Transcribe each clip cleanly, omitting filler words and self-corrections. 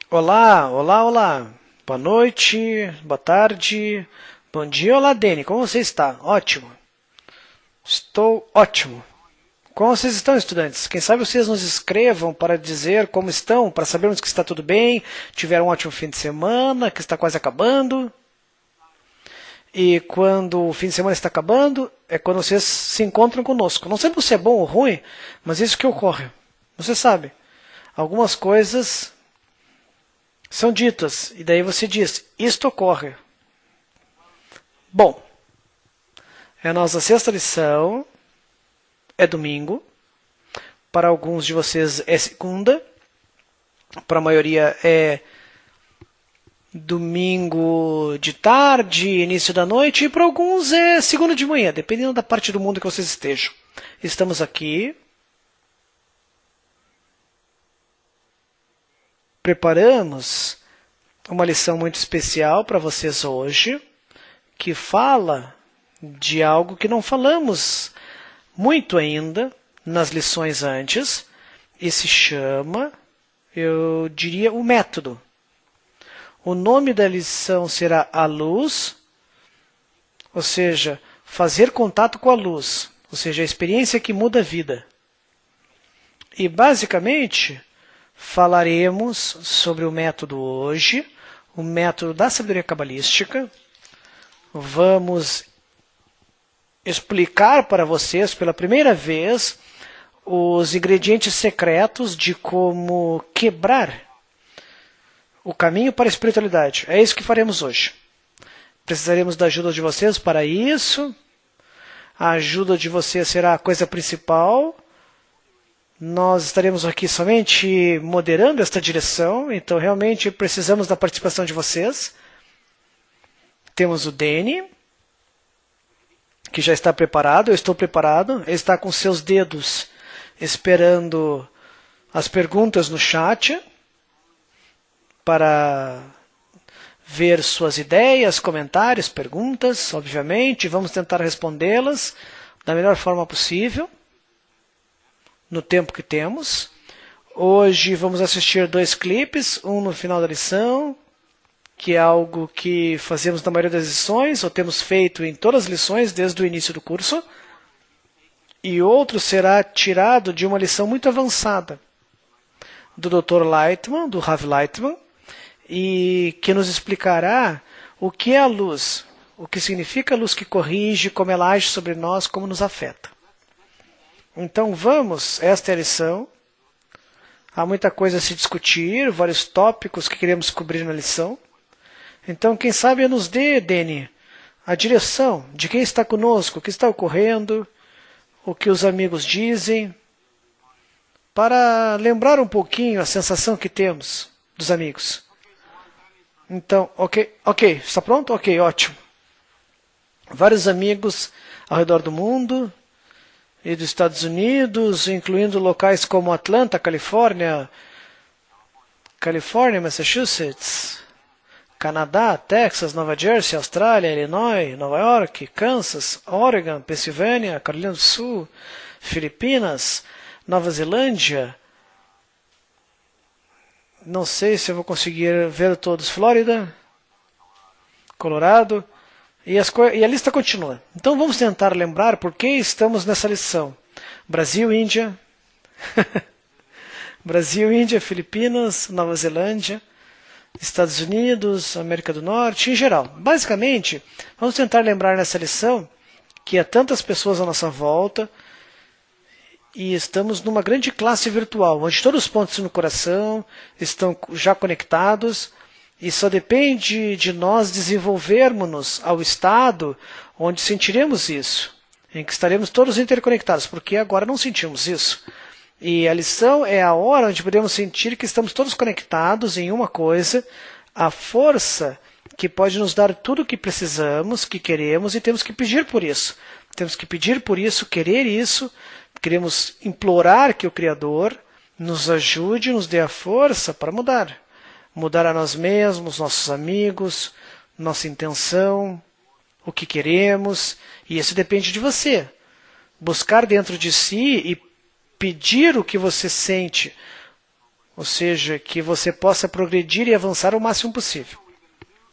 Olá, olá, olá. Boa noite, boa tarde, bom dia. Olá, Dani, como você está? Ótimo. Estou ótimo. Como vocês estão, estudantes? Quem sabe vocês nos escrevam para dizer como estão, para sabermos que está tudo bem, tiveram um ótimo fim de semana, que está quase acabando. E quando o fim de semana está acabando, é quando vocês se encontram conosco. Não sei se é bom ou ruim, mas isso que ocorre. Você sabe, algumas coisas são ditas, e daí você diz, isto ocorre. Bom, é a nossa sexta lição, é domingo, para alguns de vocês é segunda, para a maioria é domingo de tarde, início da noite, e para alguns é segunda de manhã, dependendo da parte do mundo que vocês estejam. Estamos aqui preparamos uma lição muito especial para vocês hoje, que fala de algo que não falamos muito ainda nas lições antes, e se chama, eu diria, o método. O nome da lição será a luz, ou seja, fazer contato com a luz, ou seja, a experiência que muda a vida. E basicamente falaremos sobre o método hoje, o método da sabedoria cabalística. Vamos explicar para vocês pela primeira vez os ingredientes secretos de como quebrar o caminho para a espiritualidade. É isso que faremos hoje. Precisaremos da ajuda de vocês para isso. A ajuda de vocês será a coisa principal. Nós estaremos aqui somente moderando esta direção, então realmente precisamos da participação de vocês. Temos o Dani, que já está preparado, eu estou preparado. Ele está com seus dedos esperando as perguntas no chat para ver suas ideias, comentários, perguntas, obviamente. Vamos tentar respondê-las da melhor forma possível, no tempo que temos. Hoje vamos assistir 2 clipes, um no final da lição, que é algo que fazemos na maioria das lições, ou temos feito em todas as lições desde o início do curso, e outro será tirado de uma lição muito avançada do Dr. Lightman, do Rav Lightman, e que nos explicará o que é a luz, o que significa a luz que corrige, como ela age sobre nós, como nos afeta. Então vamos, esta é a lição. Há muita coisa a se discutir, vários tópicos que queremos cobrir na lição. Então quem sabe nos dê, Dani, a direção de quem está conosco, o que está ocorrendo, o que os amigos dizem, para lembrar um pouquinho a sensação que temos dos amigos. Então, ok, está pronto? Ok, ótimo. Vários amigos ao redor do mundo e dos Estados Unidos, incluindo locais como Atlanta, Califórnia, Massachusetts, Canadá, Texas, Nova Jersey, Austrália, Illinois, Nova York, Kansas, Oregon, Pensilvânia, Carolina do Sul, Filipinas, Nova Zelândia. Não sei se eu vou conseguir ver todos. Flórida, Colorado. E a lista continua. Então vamos tentar lembrar por que estamos nessa lição. Brasil, Índia, Brasil, Índia, Filipinas, Nova Zelândia, Estados Unidos, América do Norte, em geral. Basicamente, vamos tentar lembrar nessa lição que há tantas pessoas à nossa volta e estamos numa grande classe virtual, onde todos os pontos no coração estão já conectados. E só depende de nós desenvolvermos-nos ao estado onde sentiremos isso, em que estaremos todos interconectados, porque agora não sentimos isso. E a lição é a hora onde podemos sentir que estamos todos conectados em uma coisa, a força que pode nos dar tudo o que precisamos, que queremos, e temos que pedir por isso. Temos que pedir por isso, querer isso, queremos implorar que o Criador nos ajude, nos dê a força para mudar. Mudar a nós mesmos, nossos amigos, nossa intenção, o que queremos, e isso depende de você. Buscar dentro de si e pedir o que você sente, ou seja, que você possa progredir e avançar o máximo possível.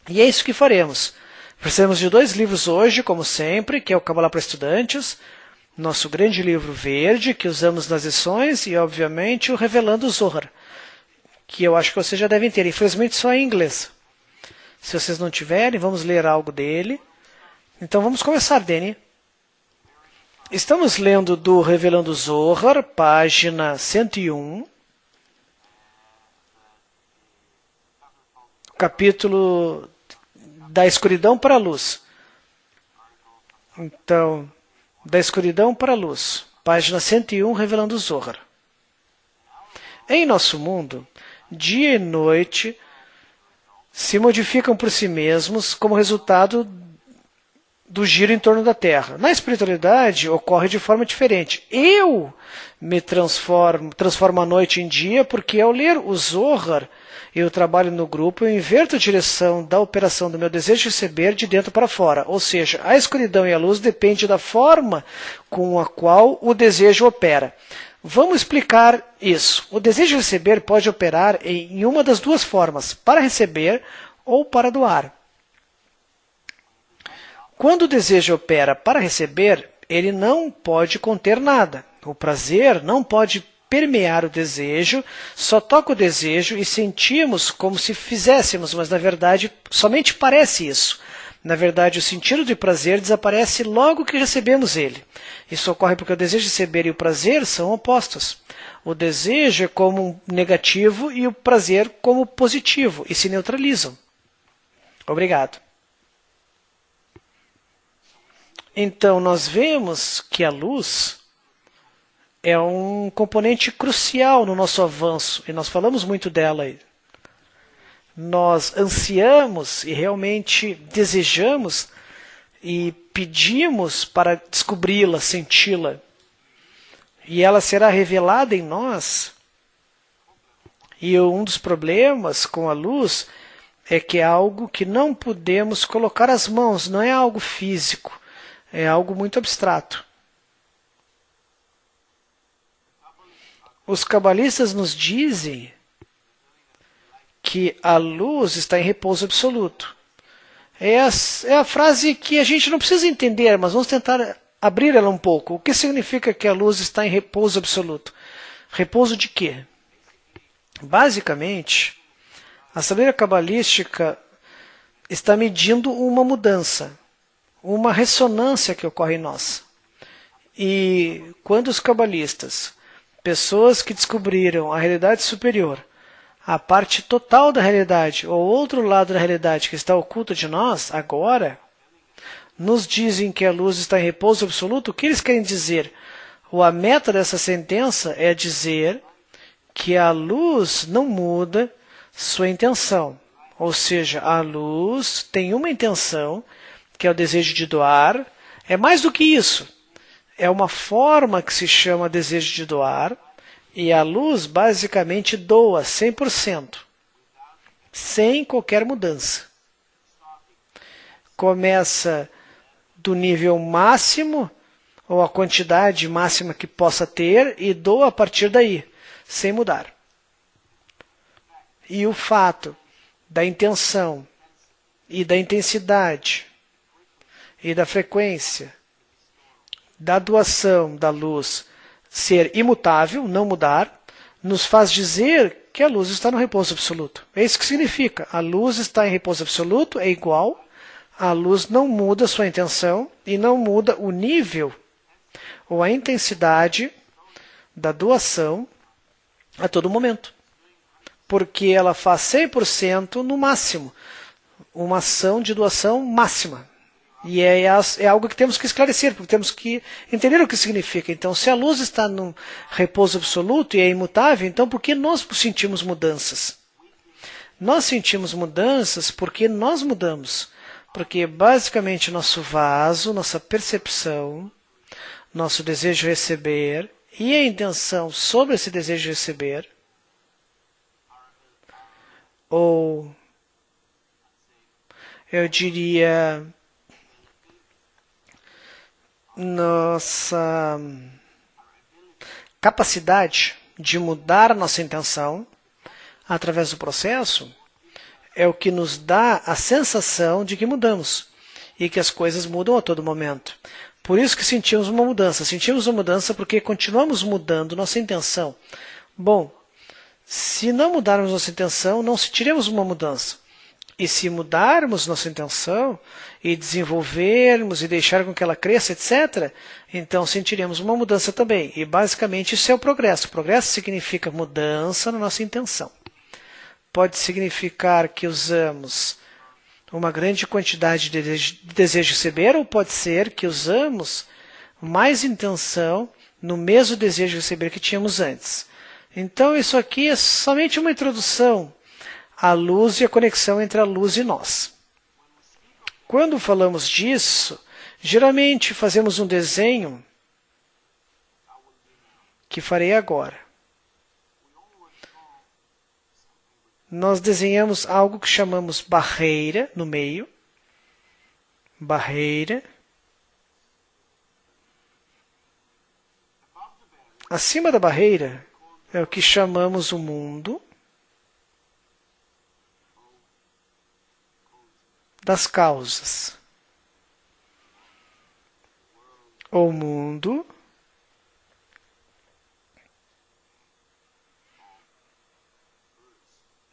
E é isso que faremos. Precisamos de 2 livros hoje, como sempre, que é o Kabbalah para Estudantes, nosso grande livro verde, que usamos nas lições, e, obviamente, o Revelando o Zohar, que eu acho que vocês já devem ter, infelizmente só em inglês. Se vocês não tiverem, vamos ler algo dele. Então vamos começar, Dani. Estamos lendo do Revelando o Zohar, página 101, capítulo da escuridão para a luz. Então, da escuridão para a luz, página 101, Revelando o Zohar. Em nosso mundo, dia e noite se modificam por si mesmos como resultado do giro em torno da Terra. Na espiritualidade, ocorre de forma diferente. Eu me transformo a noite em dia, porque ao ler o Zohar e o trabalho no grupo, eu inverto a direção da operação do meu desejo de receber de dentro para fora. Ou seja, a escuridão e a luz dependem da forma com a qual o desejo opera. Vamos explicar isso. O desejo de receber pode operar em uma das 2 formas, para receber ou para doar. Quando o desejo opera para receber, ele não pode conter nada. O prazer não pode permear o desejo, só toca o desejo e sentimos como se fizéssemos, mas na verdade somente parece isso. Na verdade, o sentido de prazer desaparece logo que recebemos ele. Isso ocorre porque o desejo de receber e o prazer são opostos. O desejo é como negativo e o prazer como positivo, e se neutralizam. Obrigado. Então, nós vemos que a luz é um componente crucial no nosso avanço, e nós falamos muito dela aí. Nós ansiamos e realmente desejamos e pedimos para descobri-la, senti-la. E ela será revelada em nós. E um dos problemas com a luz é que é algo que não podemos colocar as mãos, não é algo físico, é algo muito abstrato. Os cabalistas nos dizem que a luz está em repouso absoluto. É a frase que a gente não precisa entender, mas vamos tentar abrir ela um pouco. O que significa que a luz está em repouso absoluto? Repouso de quê? Basicamente, a sabedoria cabalística está medindo uma mudança, uma ressonância que ocorre em nós. E quando os cabalistas, pessoas que descobriram a realidade superior, a parte total da realidade, ou outro lado da realidade que está oculta de nós, agora, nos dizem que a luz está em repouso absoluto, o que eles querem dizer? A meta dessa sentença é dizer que a luz não muda sua intenção. Ou seja, a luz tem uma intenção, que é o desejo de doar. É mais do que isso. É uma forma que se chama desejo de doar. E a luz basicamente doa 100%, sem qualquer mudança. Começa do nível máximo, ou a quantidade máxima que possa ter, e doa a partir daí, sem mudar. E o fato da intenção, e da intensidade, e da frequência, da doação da luz ser imutável, não mudar, nos faz dizer que a luz está no repouso absoluto. É isso que significa. A luz está em repouso absoluto, é igual, a luz não muda sua intenção e não muda o nível ou a intensidade da doação a todo momento. Porque ela faz 100% no máximo, uma ação de doação máxima. E é algo que temos que esclarecer, porque temos que entender o que significa. Então, se a luz está num repouso absoluto e é imutável, então por que nós sentimos mudanças? Nós sentimos mudanças porque nós mudamos. Porque, basicamente, nosso vaso, nossa percepção, nosso desejo de receber e a intenção sobre esse desejo de receber, ou, eu diria, nossa capacidade de mudar a nossa intenção através do processo, é o que nos dá a sensação de que mudamos e que as coisas mudam a todo momento. Por isso que sentimos uma mudança. Sentimos uma mudança porque continuamos mudando nossa intenção. Bom, se não mudarmos nossa intenção, não sentiremos uma mudança. E se mudarmos nossa intenção e desenvolvermos e deixar com que ela cresça, etc., então sentiremos uma mudança também. E basicamente isso é o progresso. O progresso significa mudança na nossa intenção. Pode significar que usamos uma grande quantidade de desejo de receber, ou pode ser que usamos mais intenção no mesmo desejo de receber que tínhamos antes. Então isso aqui é somente uma introdução à luz e a conexão entre a luz e nós. Quando falamos disso, geralmente fazemos um desenho que farei agora. Nós desenhamos algo que chamamos barreira no meio. Barreira. Acima da barreira é o que chamamos o mundo das causas. O mundo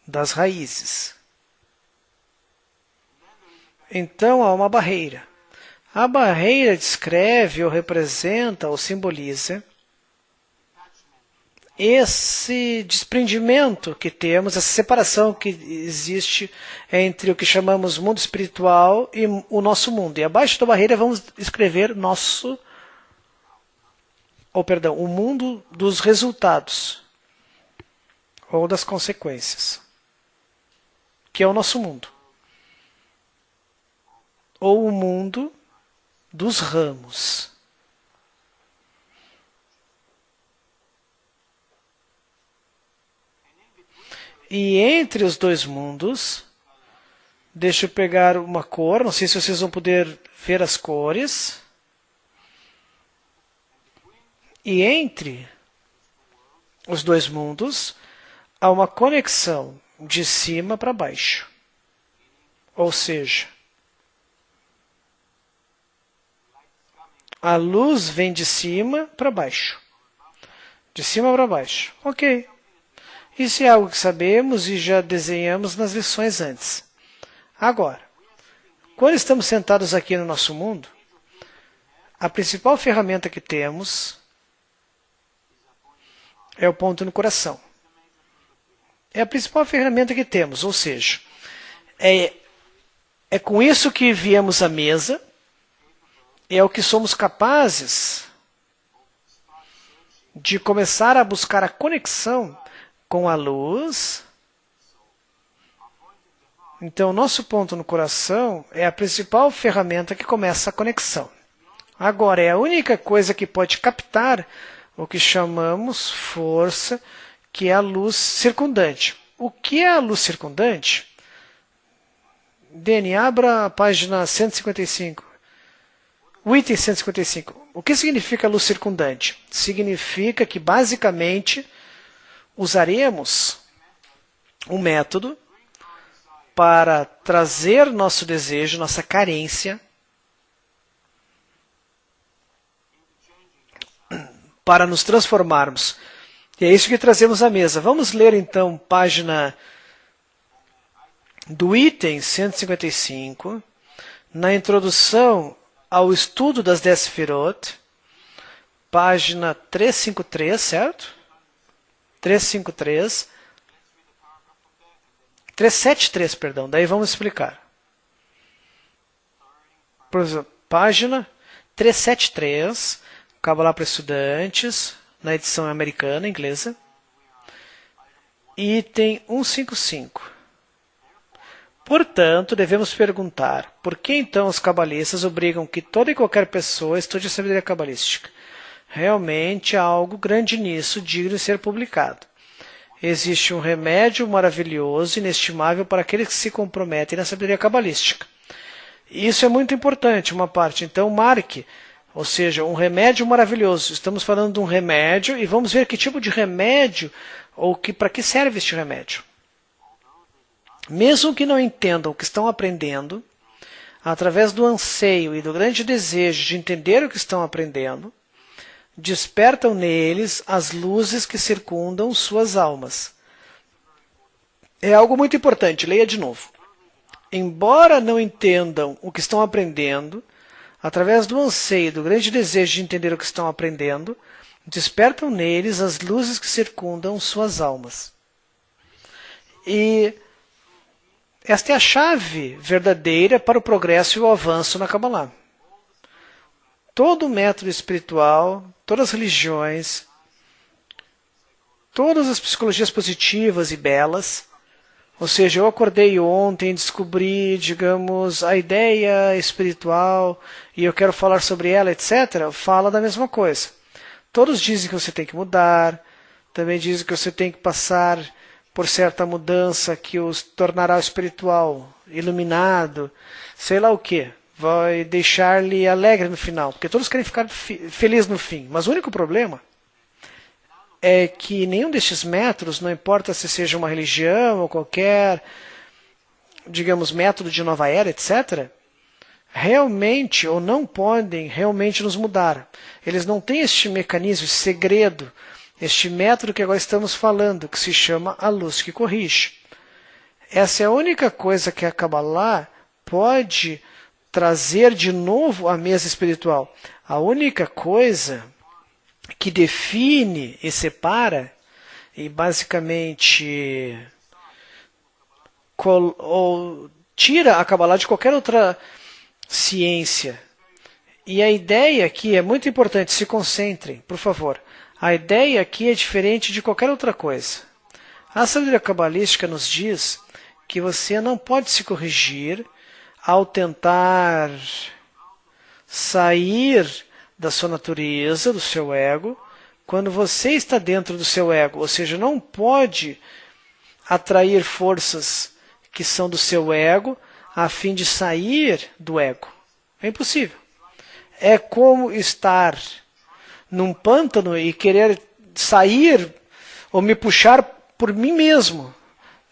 das raízes. Então há uma barreira. A barreira descreve ou representa ou simboliza esse desprendimento que temos, essa separação que existe entre o que chamamos mundo espiritual e o nosso mundo. E abaixo da barreira vamos escrever o mundo dos resultados ou das consequências, que é o nosso mundo. Ou o mundo dos ramos. E entre os dois mundos, deixa eu pegar uma cor, não sei se vocês vão poder ver as cores. E entre os dois mundos, há uma conexão de cima para baixo. Ou seja, a luz vem de cima para baixo. De cima para baixo. Ok. Isso é algo que sabemos e já desenhamos nas lições antes. Agora, quando estamos sentados aqui no nosso mundo, a principal ferramenta que temos é o ponto no coração. É a principal ferramenta que temos, ou seja, é com isso que viemos à mesa, é o que somos capazes de começar a buscar a conexão com a luz. Então, nosso ponto no coração é a principal ferramenta que começa a conexão. Agora, é a única coisa que pode captar o que chamamos força, que é a luz circundante. O que é a luz circundante? Dani, abra a página 155. O item 155. O que significa luz circundante? Significa que, basicamente, usaremos um método para trazer nosso desejo, nossa carência, para nos transformarmos. E é isso que trazemos à mesa. Vamos ler então página do item 155, na introdução ao estudo das 10 Sefirot, página 353, certo? 373, perdão. Daí vamos explicar. Por exemplo, página 373, Kabbalah para estudantes, na edição americana, inglesa. Item 155. Portanto, devemos perguntar, por que então os cabalistas obrigam que toda e qualquer pessoa estude a sabedoria cabalística? Realmente há algo grande nisso, digno de ser publicado. Existe um remédio maravilhoso e inestimável para aqueles que se comprometem na sabedoria cabalística. Isso é muito importante, uma parte. Então, marque, ou seja, um remédio maravilhoso. Estamos falando de um remédio e vamos ver que tipo de remédio ou para que serve este remédio. mesmo que não entendam o que estão aprendendo, através do anseio e do grande desejo de entender o que estão aprendendo, despertam neles as luzes que circundam suas almas. É algo muito importante, leia de novo. Embora não entendam o que estão aprendendo, através do anseio e do grande desejo de entender o que estão aprendendo, despertam neles as luzes que circundam suas almas. E esta é a chave verdadeira para o progresso e o avanço na Kabbalah. Todo método espiritual, todas as religiões, todas as psicologias positivas e belas, ou seja, eu acordei ontem, descobri, digamos, a ideia espiritual e eu quero falar sobre ela, etc., fala da mesma coisa. Todos dizem que você tem que mudar, também dizem que você tem que passar por certa mudança que os tornará espiritual, iluminado, sei lá o quê. Vai deixar-lhe alegre no final, porque todos querem ficar felizes no fim. Mas o único problema é que nenhum destes métodos, não importa se seja uma religião ou qualquer, digamos, método de nova era, etc., realmente ou não podem realmente nos mudar. Eles não têm este mecanismo, esse segredo, este método que agora estamos falando, que se chama a luz que corrige. Essa é a única coisa que a Kabbalah pode trazer de novo à mesa espiritual. A única coisa que define e separa e basicamente ou tira a Kabbalah de qualquer outra ciência. E a ideia aqui é muito importante, se concentrem, por favor. A ideia aqui é diferente de qualquer outra coisa. A sabedoria cabalística nos diz que você não pode se corrigir ao tentar sair da sua natureza, do seu ego, quando você está dentro do seu ego. Ou seja, não pode atrair forças que são do seu ego a fim de sair do ego. É impossível. É como estar num pântano e querer sair ou me puxar por mim mesmo.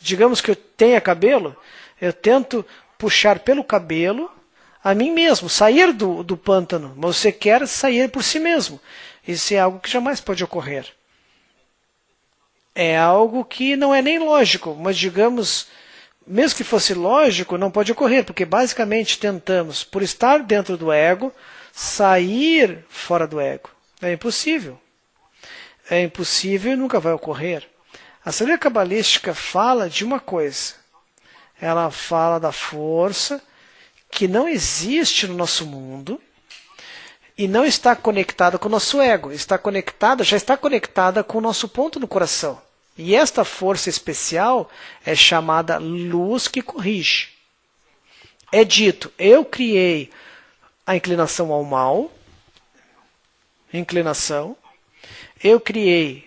Digamos que eu tenha cabelo, eu tento puxar pelo cabelo a mim mesmo, sair do pântano, mas você quer sair por si mesmo. Isso é algo que jamais pode ocorrer. É algo que não é nem lógico, mas digamos, mesmo que fosse lógico, não pode ocorrer, porque basicamente tentamos, por estar dentro do ego, sair fora do ego. É impossível. É impossível e nunca vai ocorrer. A sabedoria cabalística fala de uma coisa. Ela fala da força que não existe no nosso mundo e não está conectada com o nosso ego. Já está conectada com o nosso ponto no coração. E esta força especial é chamada luz que corrige. É dito, eu criei a inclinação ao mal, eu criei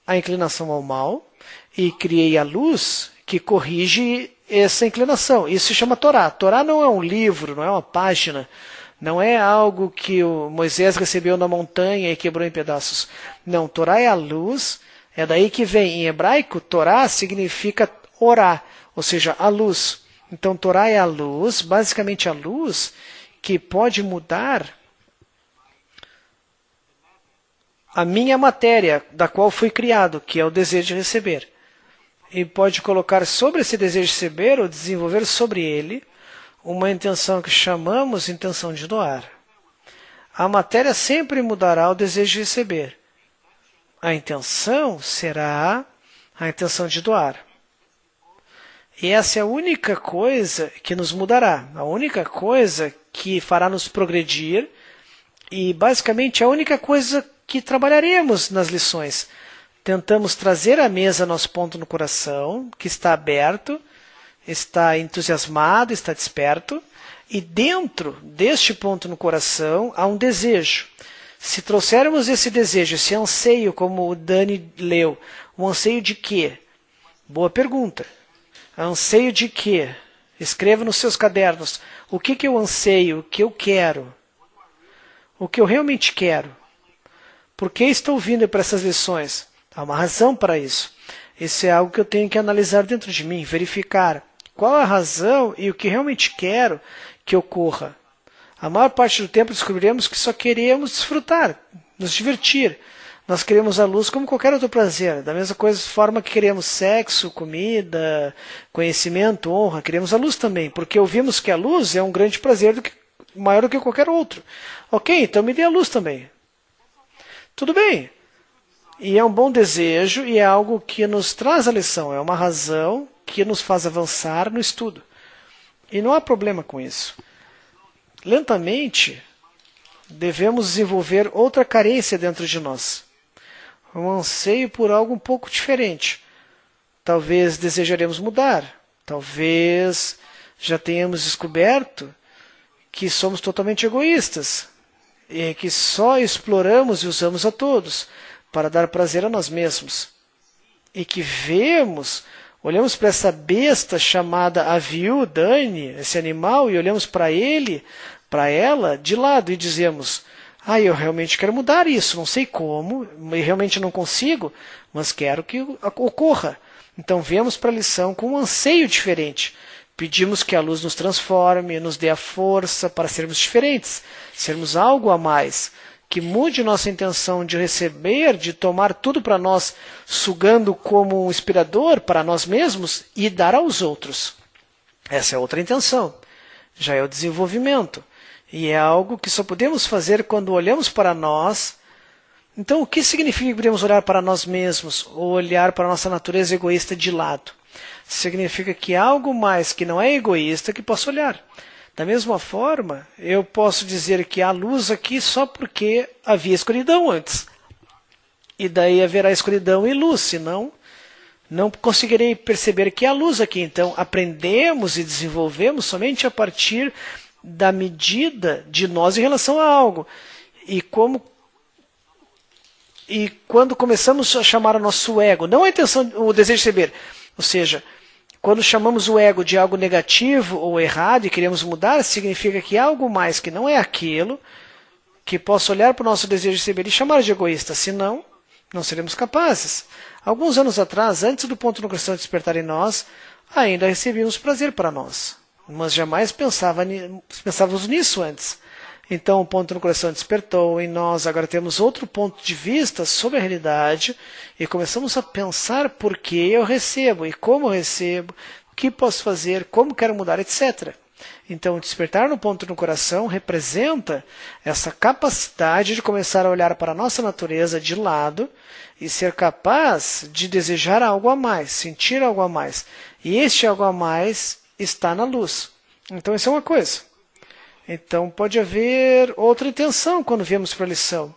a inclinação ao mal e criei a luz que corrige essa inclinação. Isso se chama Torá. Torá não é um livro, não é uma página, não é algo que o Moisés recebeu na montanha e quebrou em pedaços. Não, Torá é a luz, é daí que vem. Em hebraico, Torá significa orá, ou seja, a luz. Então, Torá é a luz, basicamente a luz que pode mudar a minha matéria, da qual fui criado, que é o desejo de receber. E pode colocar sobre esse desejo de receber, ou desenvolver sobre ele, uma intenção que chamamos intenção de doar. A matéria sempre mudará o desejo de receber. A intenção será a intenção de doar. E essa é a única coisa que nos mudará, a única coisa que fará nos progredir e basicamente a única coisa que trabalharemos nas lições. Tentamos trazer à mesa nosso ponto no coração, que está aberto, está entusiasmado, está desperto, e dentro deste ponto no coração há um desejo. Se trouxermos esse desejo, esse anseio, como o Dani leu, o anseio de quê? Boa pergunta. Anseio de quê? Escreva nos seus cadernos. O que eu anseio? O que eu quero? O que eu realmente quero? Por que estou vindo para essas lições? Há uma razão para isso. Isso é algo que eu tenho que analisar dentro de mim, verificar qual a razão e o que realmente quero que ocorra. A maior parte do tempo descobriremos que só queremos desfrutar, nos divertir. Nós queremos a luz como qualquer outro prazer. Da mesma forma que queremos sexo, comida, conhecimento, honra, queremos a luz também, porque ouvimos que a luz é um grande prazer maior do que qualquer outro. Ok, então me dê a luz também. Tudo bem. E é um bom desejo e é algo que nos traz a lição, é uma razão que nos faz avançar no estudo. E não há problema com isso. Lentamente, devemos desenvolver outra carência dentro de nós. Um anseio por algo um pouco diferente. Talvez desejaremos mudar. Talvez já tenhamos descoberto que somos totalmente egoístas e que só exploramos e usamos a todos para dar prazer a nós mesmos. E que olhamos para essa besta chamada aviú, Dani, esse animal, e olhamos para ele, para ela, de lado e dizemos: eu realmente quero mudar isso, não sei como, e realmente não consigo, mas quero que ocorra. Então vemos para a lição com um anseio diferente. Pedimos que a luz nos transforme, nos dê a força para sermos diferentes, sermos algo a mais, que mude nossa intenção de receber, de tomar tudo para nós, sugando como um inspirador para nós mesmos e dar aos outros. Essa é outra intenção. Já é o desenvolvimento. E é algo que só podemos fazer quando olhamos para nós. Então, o que significa que podemos olhar para nós mesmos ou olhar para a nossa natureza egoísta de lado? Significa que há algo mais que não é egoísta que posso olhar. Da mesma forma, eu posso dizer que há luz aqui só porque havia escuridão antes. E daí haverá escuridão e luz, senão não conseguirei perceber que há luz aqui. Então, aprendemos e desenvolvemos somente a partir da medida de nós em relação a algo. E quando começamos a chamar o nosso ego, não a intenção, o desejo de receber, ou seja, quando chamamos o ego de algo negativo ou errado e queremos mudar, significa que há algo mais que não é aquilo, que possa olhar para o nosso desejo de receber e chamar de egoísta, senão não seremos capazes. Alguns anos atrás, antes do ponto no coração despertar em nós, ainda recebíamos prazer para nós, mas jamais pensávamos nisso antes. Então o ponto no coração despertou em nós, agora temos outro ponto de vista sobre a realidade e começamos a pensar por que eu recebo e como eu recebo, o que posso fazer, como quero mudar, etc. Então o despertar no ponto no coração representa essa capacidade de começar a olhar para a nossa natureza de lado e ser capaz de desejar algo a mais, sentir algo a mais. E este algo a mais está na luz. Então isso é uma coisa. Então pode haver outra intenção quando viemos para a lição.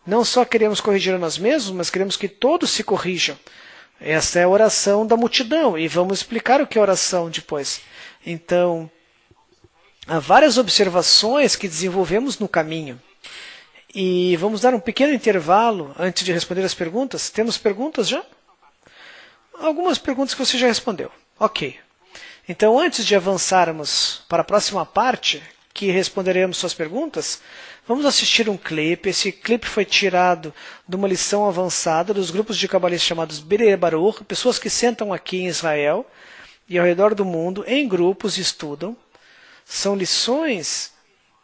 Não só queremos corrigir a nós mesmos, mas queremos que todos se corrijam. Essa é a oração da multidão e vamos explicar o que é oração depois. Então, há várias observações que desenvolvemos no caminho. E vamos dar um pequeno intervalo antes de responder as perguntas. Temos perguntas já? Algumas perguntas que você já respondeu. Ok. Então, antes de avançarmos para a próxima parte, que responderemos suas perguntas, vamos assistir um clipe. Esse clipe foi tirado de uma lição avançada dos grupos de cabalistas chamados Birei Baruch, pessoas que sentam aqui em Israel e ao redor do mundo em grupos e estudam. São lições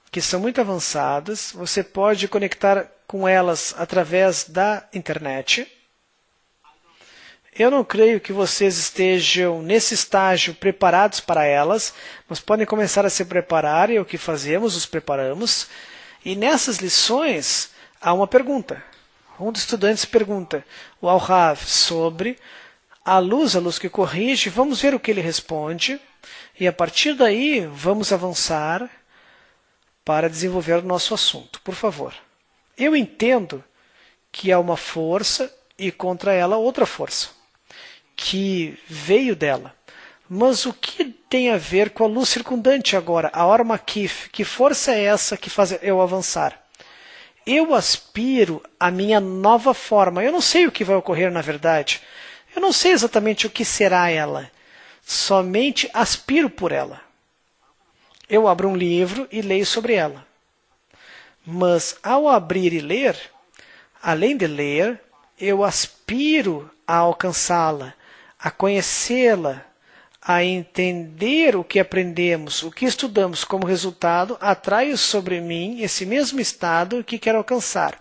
que são muito avançadas, você pode conectar com elas através da internet. Eu não creio que vocês estejam nesse estágio preparados para elas, mas podem começar a se preparar e é o que fazemos, os preparamos. E nessas lições há uma pergunta. Um dos estudantes pergunta ao Rav sobre a luz que corrige. Vamos ver o que ele responde e a partir daí vamos avançar para desenvolver o nosso assunto. Por favor. Eu entendo que há uma força e contra ela outra força que veio dela. Mas o que tem a ver com a luz circundante agora, a Or Makif? Que força é essa que faz eu avançar? Eu aspiro à minha nova forma. Eu não sei o que vai ocorrer na verdade. Eu não sei exatamente o que será ela. Somente aspiro por ela. Eu abro um livro e leio sobre ela. Mas ao abrir e ler, além de ler, eu aspiro a alcançá-la, a conhecê-la, a entender o que aprendemos, o que estudamos como resultado, atraio sobre mim esse mesmo estado que quero alcançar.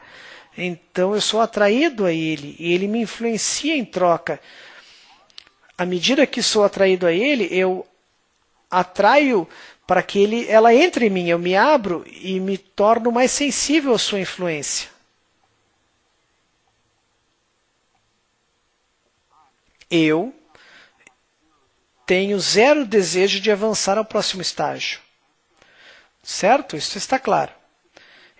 Então eu sou atraído a ele e ele me influencia em troca. À medida que sou atraído a ele, eu atraio para que ela entre em mim, eu me abro e me torno mais sensível à sua influência. Eu tenho zero desejo de avançar ao próximo estágio. Certo? Isso está claro.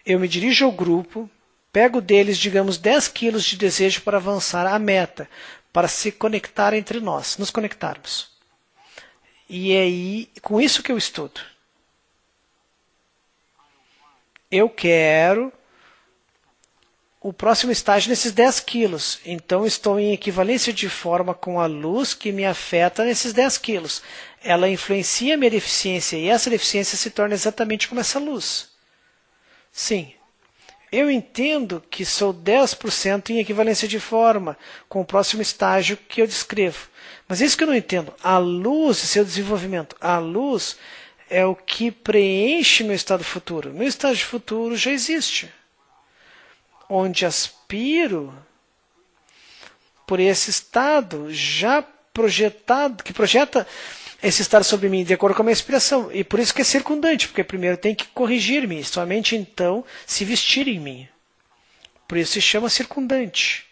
Eu me dirijo ao grupo, pego deles, digamos, 10 quilos de desejo para avançar à meta, para se conectar entre nós, nos conectarmos. E é aí, com isso que eu estudo. Eu quero o próximo estágio nesses 10 quilos. Então, estou em equivalência de forma com a luz que me afeta nesses 10 quilos. Ela influencia a minha deficiência e essa deficiência se torna exatamente como essa luz. Sim, eu entendo que sou 10% em equivalência de forma com o próximo estágio que eu descrevo. Mas isso que eu não entendo. A luz e seu desenvolvimento. A luz é o que preenche meu estado futuro. Meu estágio futuro já existe. Onde aspiro por esse estado já projetado, que projeta esse estado sobre mim de acordo com a minha inspiração. E por isso que é circundante, porque primeiro tem que corrigir-me, somente então se vestir em mim. Por isso se chama circundante.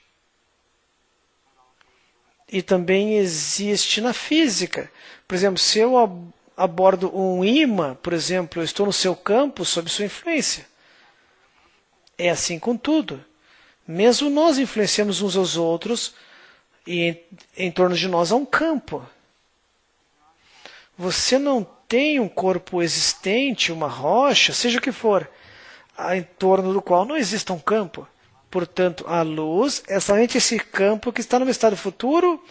E também existe na física. Por exemplo, se eu abordo um ímã, por exemplo, eu estou no seu campo sob sua influência. É assim com tudo. Mesmo nós influenciamos uns aos outros e em torno de nós há um campo. Você não tem um corpo existente, uma rocha, seja o que for, em torno do qual não exista um campo. Portanto, a luz é somente esse campo que está no estado futuro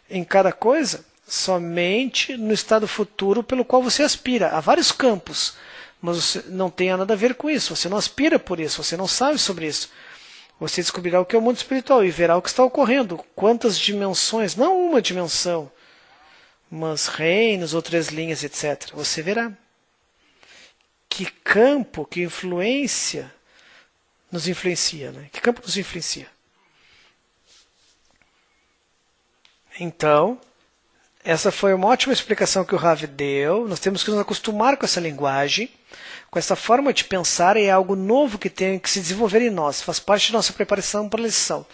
em cada coisa, somente no estado futuro pelo qual você aspira. Há vários campos, mas você não tem nada a ver com isso. Você não aspira por isso, você não sabe sobre isso. Você descobrirá o que é o mundo espiritual e verá o que está ocorrendo. Quantas dimensões, não uma dimensão, mas reinos, outras linhas, etc. Você verá. Que campo, que influência nos influencia, né? Que campo nos influencia? Então, essa foi uma ótima explicação que o Rav deu. Nós temos que nos acostumar com essa linguagem, com essa forma de pensar, e é algo novo que tem que se desenvolver em nós. Faz parte da nossa preparação para a lição.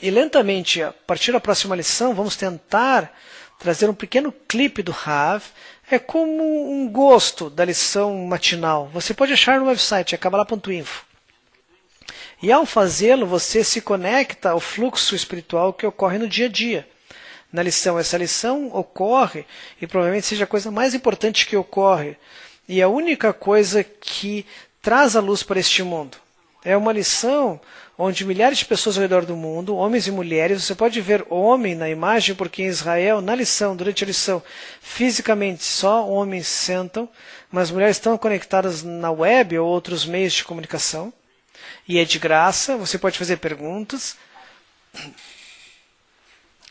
E lentamente, a partir da próxima lição, vamos tentar trazer um pequeno clipe do Rav. É como um gosto da lição matinal. Você pode achar no website, é kabbalah.info. E ao fazê-lo, você se conecta ao fluxo espiritual que ocorre no dia a dia. Na lição, essa lição ocorre, e provavelmente seja a coisa mais importante que ocorre, e a única coisa que traz a luz para este mundo. É uma lição onde milhares de pessoas ao redor do mundo, homens e mulheres, você pode ver homem na imagem, porque em Israel, na lição, durante a lição, fisicamente só homens sentam, mas mulheres estão conectadas na web ou outros meios de comunicação. E é de graça, você pode fazer perguntas.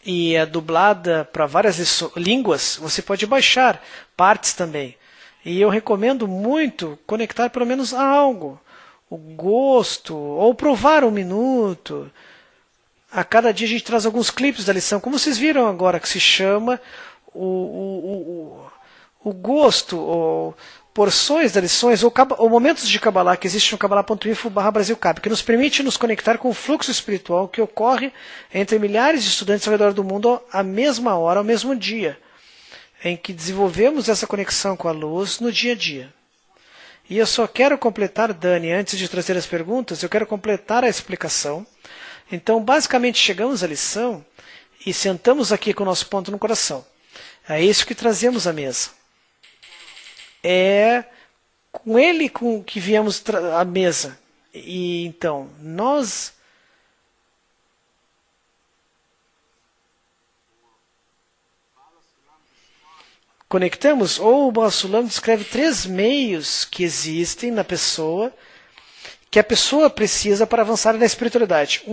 E é dublada para várias línguas, você pode baixar partes também. E eu recomendo muito conectar pelo menos a algo. O gosto, ou provar um minuto. A cada dia a gente traz alguns clipes da lição, como vocês viram agora, que se chama o gosto, ou porções das lições, ou momentos de Kabbalah, que existe no kabbalah.info/BrasilCab, que nos permite nos conectar com o fluxo espiritual que ocorre entre milhares de estudantes ao redor do mundo à mesma hora, ao mesmo dia, em que desenvolvemos essa conexão com a luz no dia a dia. E eu só quero completar, Dani, antes de trazer as perguntas, eu quero completar a explicação. Então, basicamente, chegamos à lição e sentamos aqui com o nosso ponto no coração. É isso que trazemos à mesa. É com ele com que viemos à mesa. E então, nós conectamos, ou o Basulam descreve 3 meios que existem na pessoa, que a pessoa precisa para avançar na espiritualidade.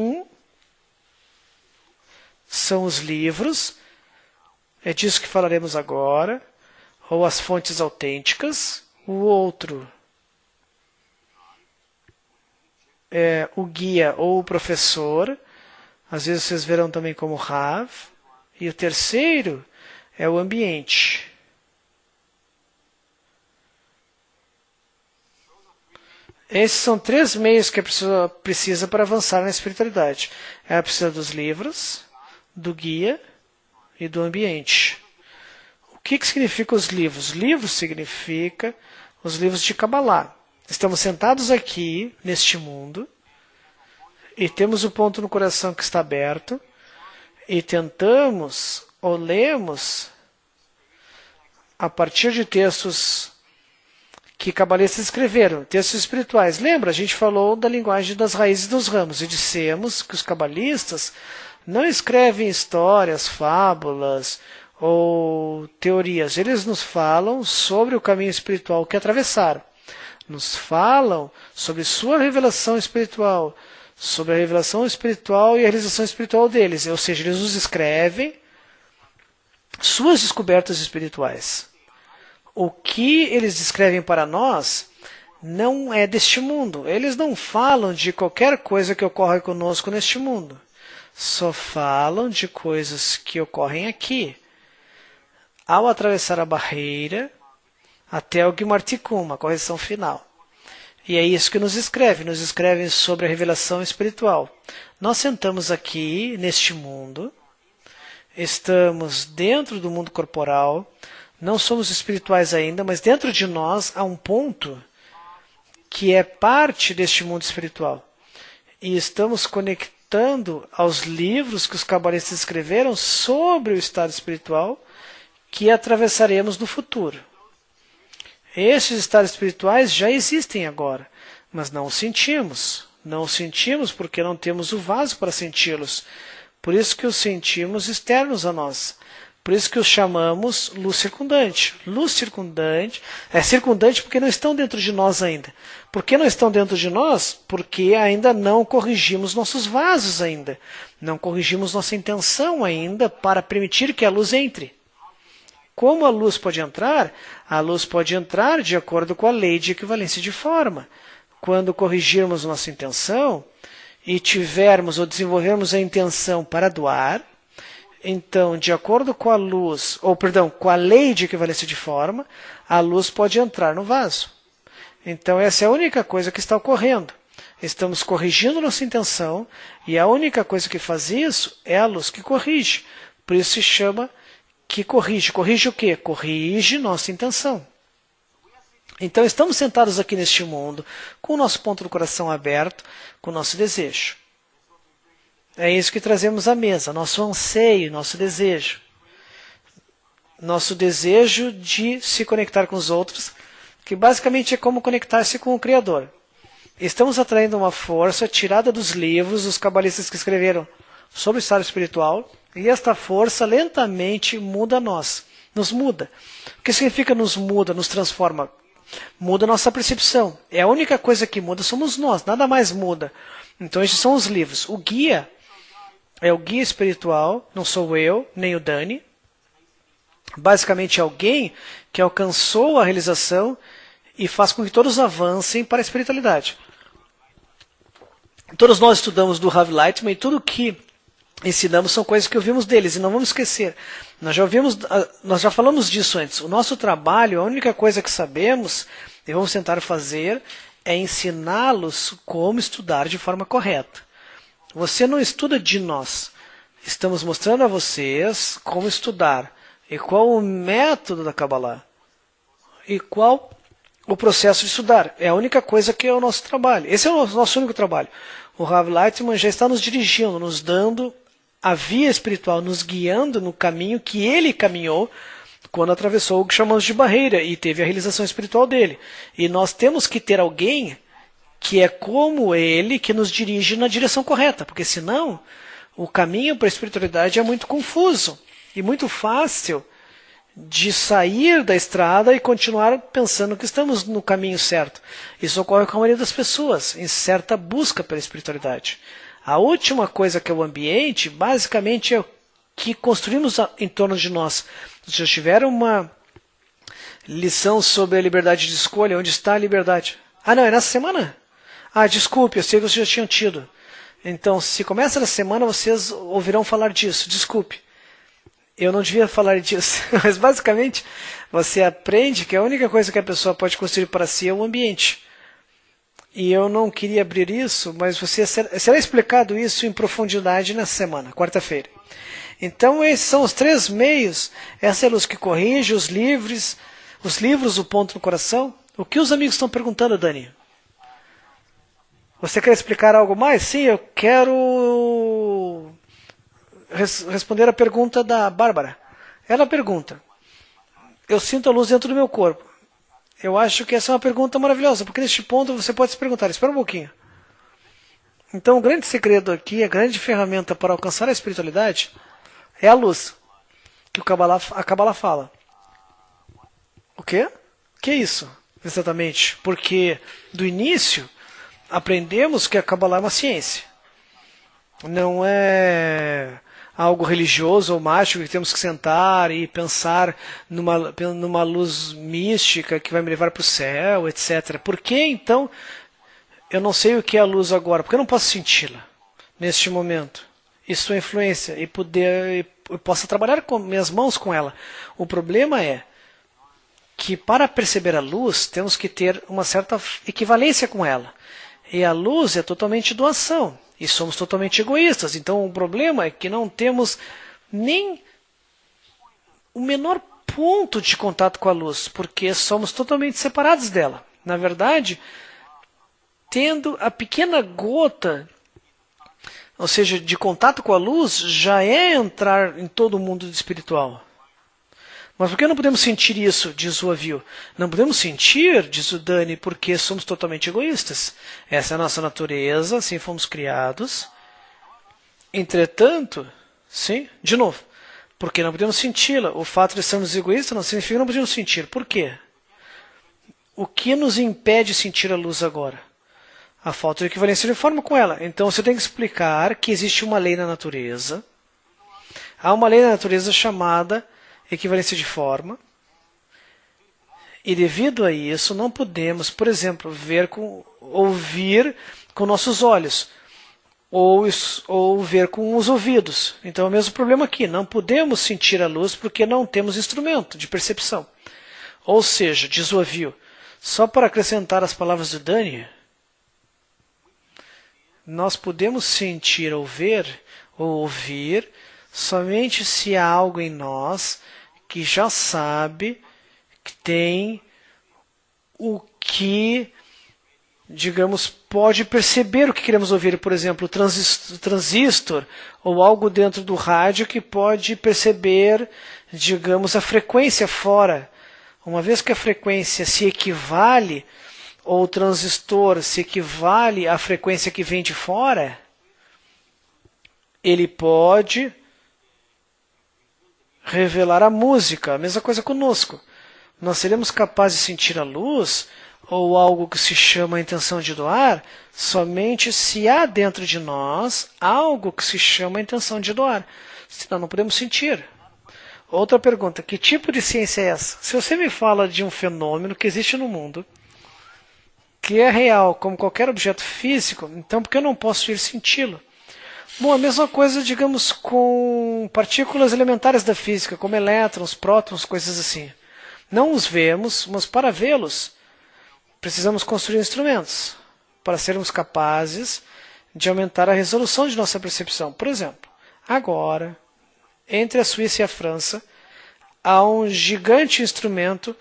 são os livros, é disso que falaremos agora, ou as fontes autênticas. O outro é o guia ou o professor, às vezes vocês verão também como Rav. E o terceiro é o ambiente. Esses são 3 meios que a pessoa precisa para avançar na espiritualidade. Ela precisa dos livros, do guia e do ambiente. O que significa os livros? Livros significa os livros de Kabbalah. Estamos sentados aqui, neste mundo, e temos o ponto no coração que está aberto, e tentamos ou lemos a partir de textos que cabalistas escreveram, textos espirituais. Lembra, a gente falou da linguagem das raízes dos ramos e dissemos que os cabalistas não escrevem histórias, fábulas ou teorias. Eles nos falam sobre o caminho espiritual que atravessaram. Nos falam sobre sua revelação espiritual, sobre a revelação espiritual e a realização espiritual deles. Ou seja, eles nos escrevem suas descobertas espirituais. O que eles descrevem para nós não é deste mundo. Eles não falam de qualquer coisa que ocorre conosco neste mundo. Só falam de coisas que ocorrem aqui. Ao atravessar a barreira, até o Gimar Tikkun, a correção final. E é isso que nos escrevem sobre a revelação espiritual. Nós sentamos aqui, neste mundo, estamos dentro do mundo corporal, não somos espirituais ainda, mas dentro de nós há um ponto que é parte deste mundo espiritual. E estamos conectando aos livros que os cabalistas escreveram sobre o estado espiritual que atravessaremos no futuro. Esses estados espirituais já existem agora, mas não os sentimos. Não os sentimos porque não temos o vaso para senti-los. Por isso que os sentimos externos a nós. Por isso que os chamamos luz circundante. Luz circundante é circundante porque não estão dentro de nós ainda. Por que não estão dentro de nós? Porque ainda não corrigimos nossos vasos ainda. Não corrigimos nossa intenção ainda para permitir que a luz entre. Como a luz pode entrar? A luz pode entrar de acordo com a lei de equivalência de forma. Quando corrigirmos nossa intenção e tivermos ou desenvolvermos a intenção para doar, então, de acordo com a luz, com a lei de equivalência de forma, a luz pode entrar no vaso. Então, essa é a única coisa que está ocorrendo. Estamos corrigindo nossa intenção e a única coisa que faz isso é a luz que corrige. Por isso se chama que corrige. Corrige o quê? Corrige nossa intenção. Então, estamos sentados aqui neste mundo, com o nosso ponto do coração aberto, com o nosso desejo. É isso que trazemos à mesa, nosso anseio, nosso desejo. Nosso desejo de se conectar com os outros, que basicamente é como conectar-se com o Criador. Estamos atraindo uma força tirada dos livros dos cabalistas que escreveram sobre o estado espiritual, e esta força lentamente muda nós, nos muda. O que significa nos muda, nos transforma? Muda a nossa percepção. É a única coisa que muda, somos nós, nada mais muda. Então esses são os livros. O guia é o guia espiritual, não sou eu, nem o Dani. Basicamente alguém que alcançou a realização e faz com que todos avancem para a espiritualidade. Todos nós estudamos do Rav Lightman e tudo que ensinamos são coisas que ouvimos deles. E não vamos esquecer, nós já falamos disso antes. O nosso trabalho, a única coisa que sabemos e vamos tentar fazer é ensiná-los como estudar de forma correta. Você não estuda de nós. Estamos mostrando a vocês como estudar e qual o método da Kabbalah e qual o processo de estudar. É a única coisa que é o nosso trabalho. Esse é o nosso único trabalho. O Rav Lightman já está nos dirigindo, nos dando a via espiritual, nos guiando no caminho que ele caminhou quando atravessou o que chamamos de barreira e teve a realização espiritual dele. E nós temos que ter alguém que é como ele, que nos dirige na direção correta, porque senão o caminho para a espiritualidade é muito confuso e muito fácil de sair da estrada e continuar pensando que estamos no caminho certo. Isso ocorre com a maioria das pessoas, em certa busca pela espiritualidade. A última coisa que é o ambiente, basicamente é que construímos em torno de nós. Vocês já tiveram uma lição sobre a liberdade de escolha? Onde está a liberdade? Ah, não, é nessa semana? Ah, desculpe, eu sei que vocês já tinham tido. Então, se começa nessa semana, vocês ouvirão falar disso. Desculpe. Eu não devia falar disso. Mas, basicamente, você aprende que a única coisa que a pessoa pode construir para si é o ambiente. E eu não queria abrir isso, mas você será explicado isso em profundidade nessa semana, quarta-feira. Então, esses são os 3 meios. Essa é a luz que corrige, os livros, o ponto no coração. O que os amigos estão perguntando, Dani? Você quer explicar algo mais? Sim, eu quero responder a pergunta da Bárbara. Ela pergunta: eu sinto a luz dentro do meu corpo. Eu acho que essa é uma pergunta maravilhosa, porque neste ponto você pode se perguntar, espera um pouquinho. Então o grande segredo aqui, a grande ferramenta para alcançar a espiritualidade é a luz, que a Kabbalah fala. O quê? O que é isso? Exatamente. Porque do início aprendemos que a Kabbalah é uma ciência. Não é algo religioso ou mágico que temos que sentar e pensar numa luz mística que vai me levar para o céu, etc. Por que então eu não sei o que é a luz agora? Porque eu não posso senti-la neste momento. E sua influência e eu possa trabalhar com minhas mãos com ela. O problema é que para perceber a luz temos que ter uma certa equivalência com ela. E a luz é totalmente doação. E somos totalmente egoístas. Então o problema é que não temos nem o menor ponto de contato com a luz, porque somos totalmente separados dela. Na verdade, tendo a pequena gota, ou seja, de contato com a luz, já é entrar em todo o mundo espiritual. Mas por que não podemos sentir isso, diz o Avil? Não podemos sentir, diz o Dani, porque somos totalmente egoístas. Essa é a nossa natureza, assim fomos criados. Entretanto, sim, de novo, porque não podemos senti-la. O fato de sermos egoístas não significa que não podemos sentir. Por quê? O que nos impede de sentir a luz agora? A falta de equivalência de forma com ela. Então você tem que explicar que existe uma lei na natureza. Há uma lei na natureza chamada equivalência de forma, e devido a isso não podemos, por exemplo, ouvir com nossos olhos, ou ver com os ouvidos. Então é o mesmo problema aqui, não podemos sentir a luz porque não temos instrumento de percepção. Ou seja, diz o Avil, só para acrescentar as palavras do Dani, nós podemos sentir ou ver, ou ouvir, somente se há algo em nós que já sabe, que tem o que, digamos, pode perceber o que queremos ouvir. Por exemplo, o transistor ou algo dentro do rádio que pode perceber, digamos, a frequência fora. Uma vez que a frequência se equivale, ou o transistor se equivale à frequência que vem de fora, ele pode revelar a música. A mesma coisa conosco. Nós seremos capazes de sentir a luz ou algo que se chama a intenção de doar somente se há dentro de nós algo que se chama a intenção de doar. Senão não podemos sentir. Outra pergunta, que tipo de ciência é essa? Se você me fala de um fenômeno que existe no mundo, que é real como qualquer objeto físico, então por que eu não posso ir senti-lo? Bom, a mesma coisa, digamos, com partículas elementares da física, como elétrons, prótons, coisas assim. Não os vemos, mas para vê-los, precisamos construir instrumentos para sermos capazes de aumentar a resolução de nossa percepção. Por exemplo, agora, entre a Suíça e a França, há um gigante instrumento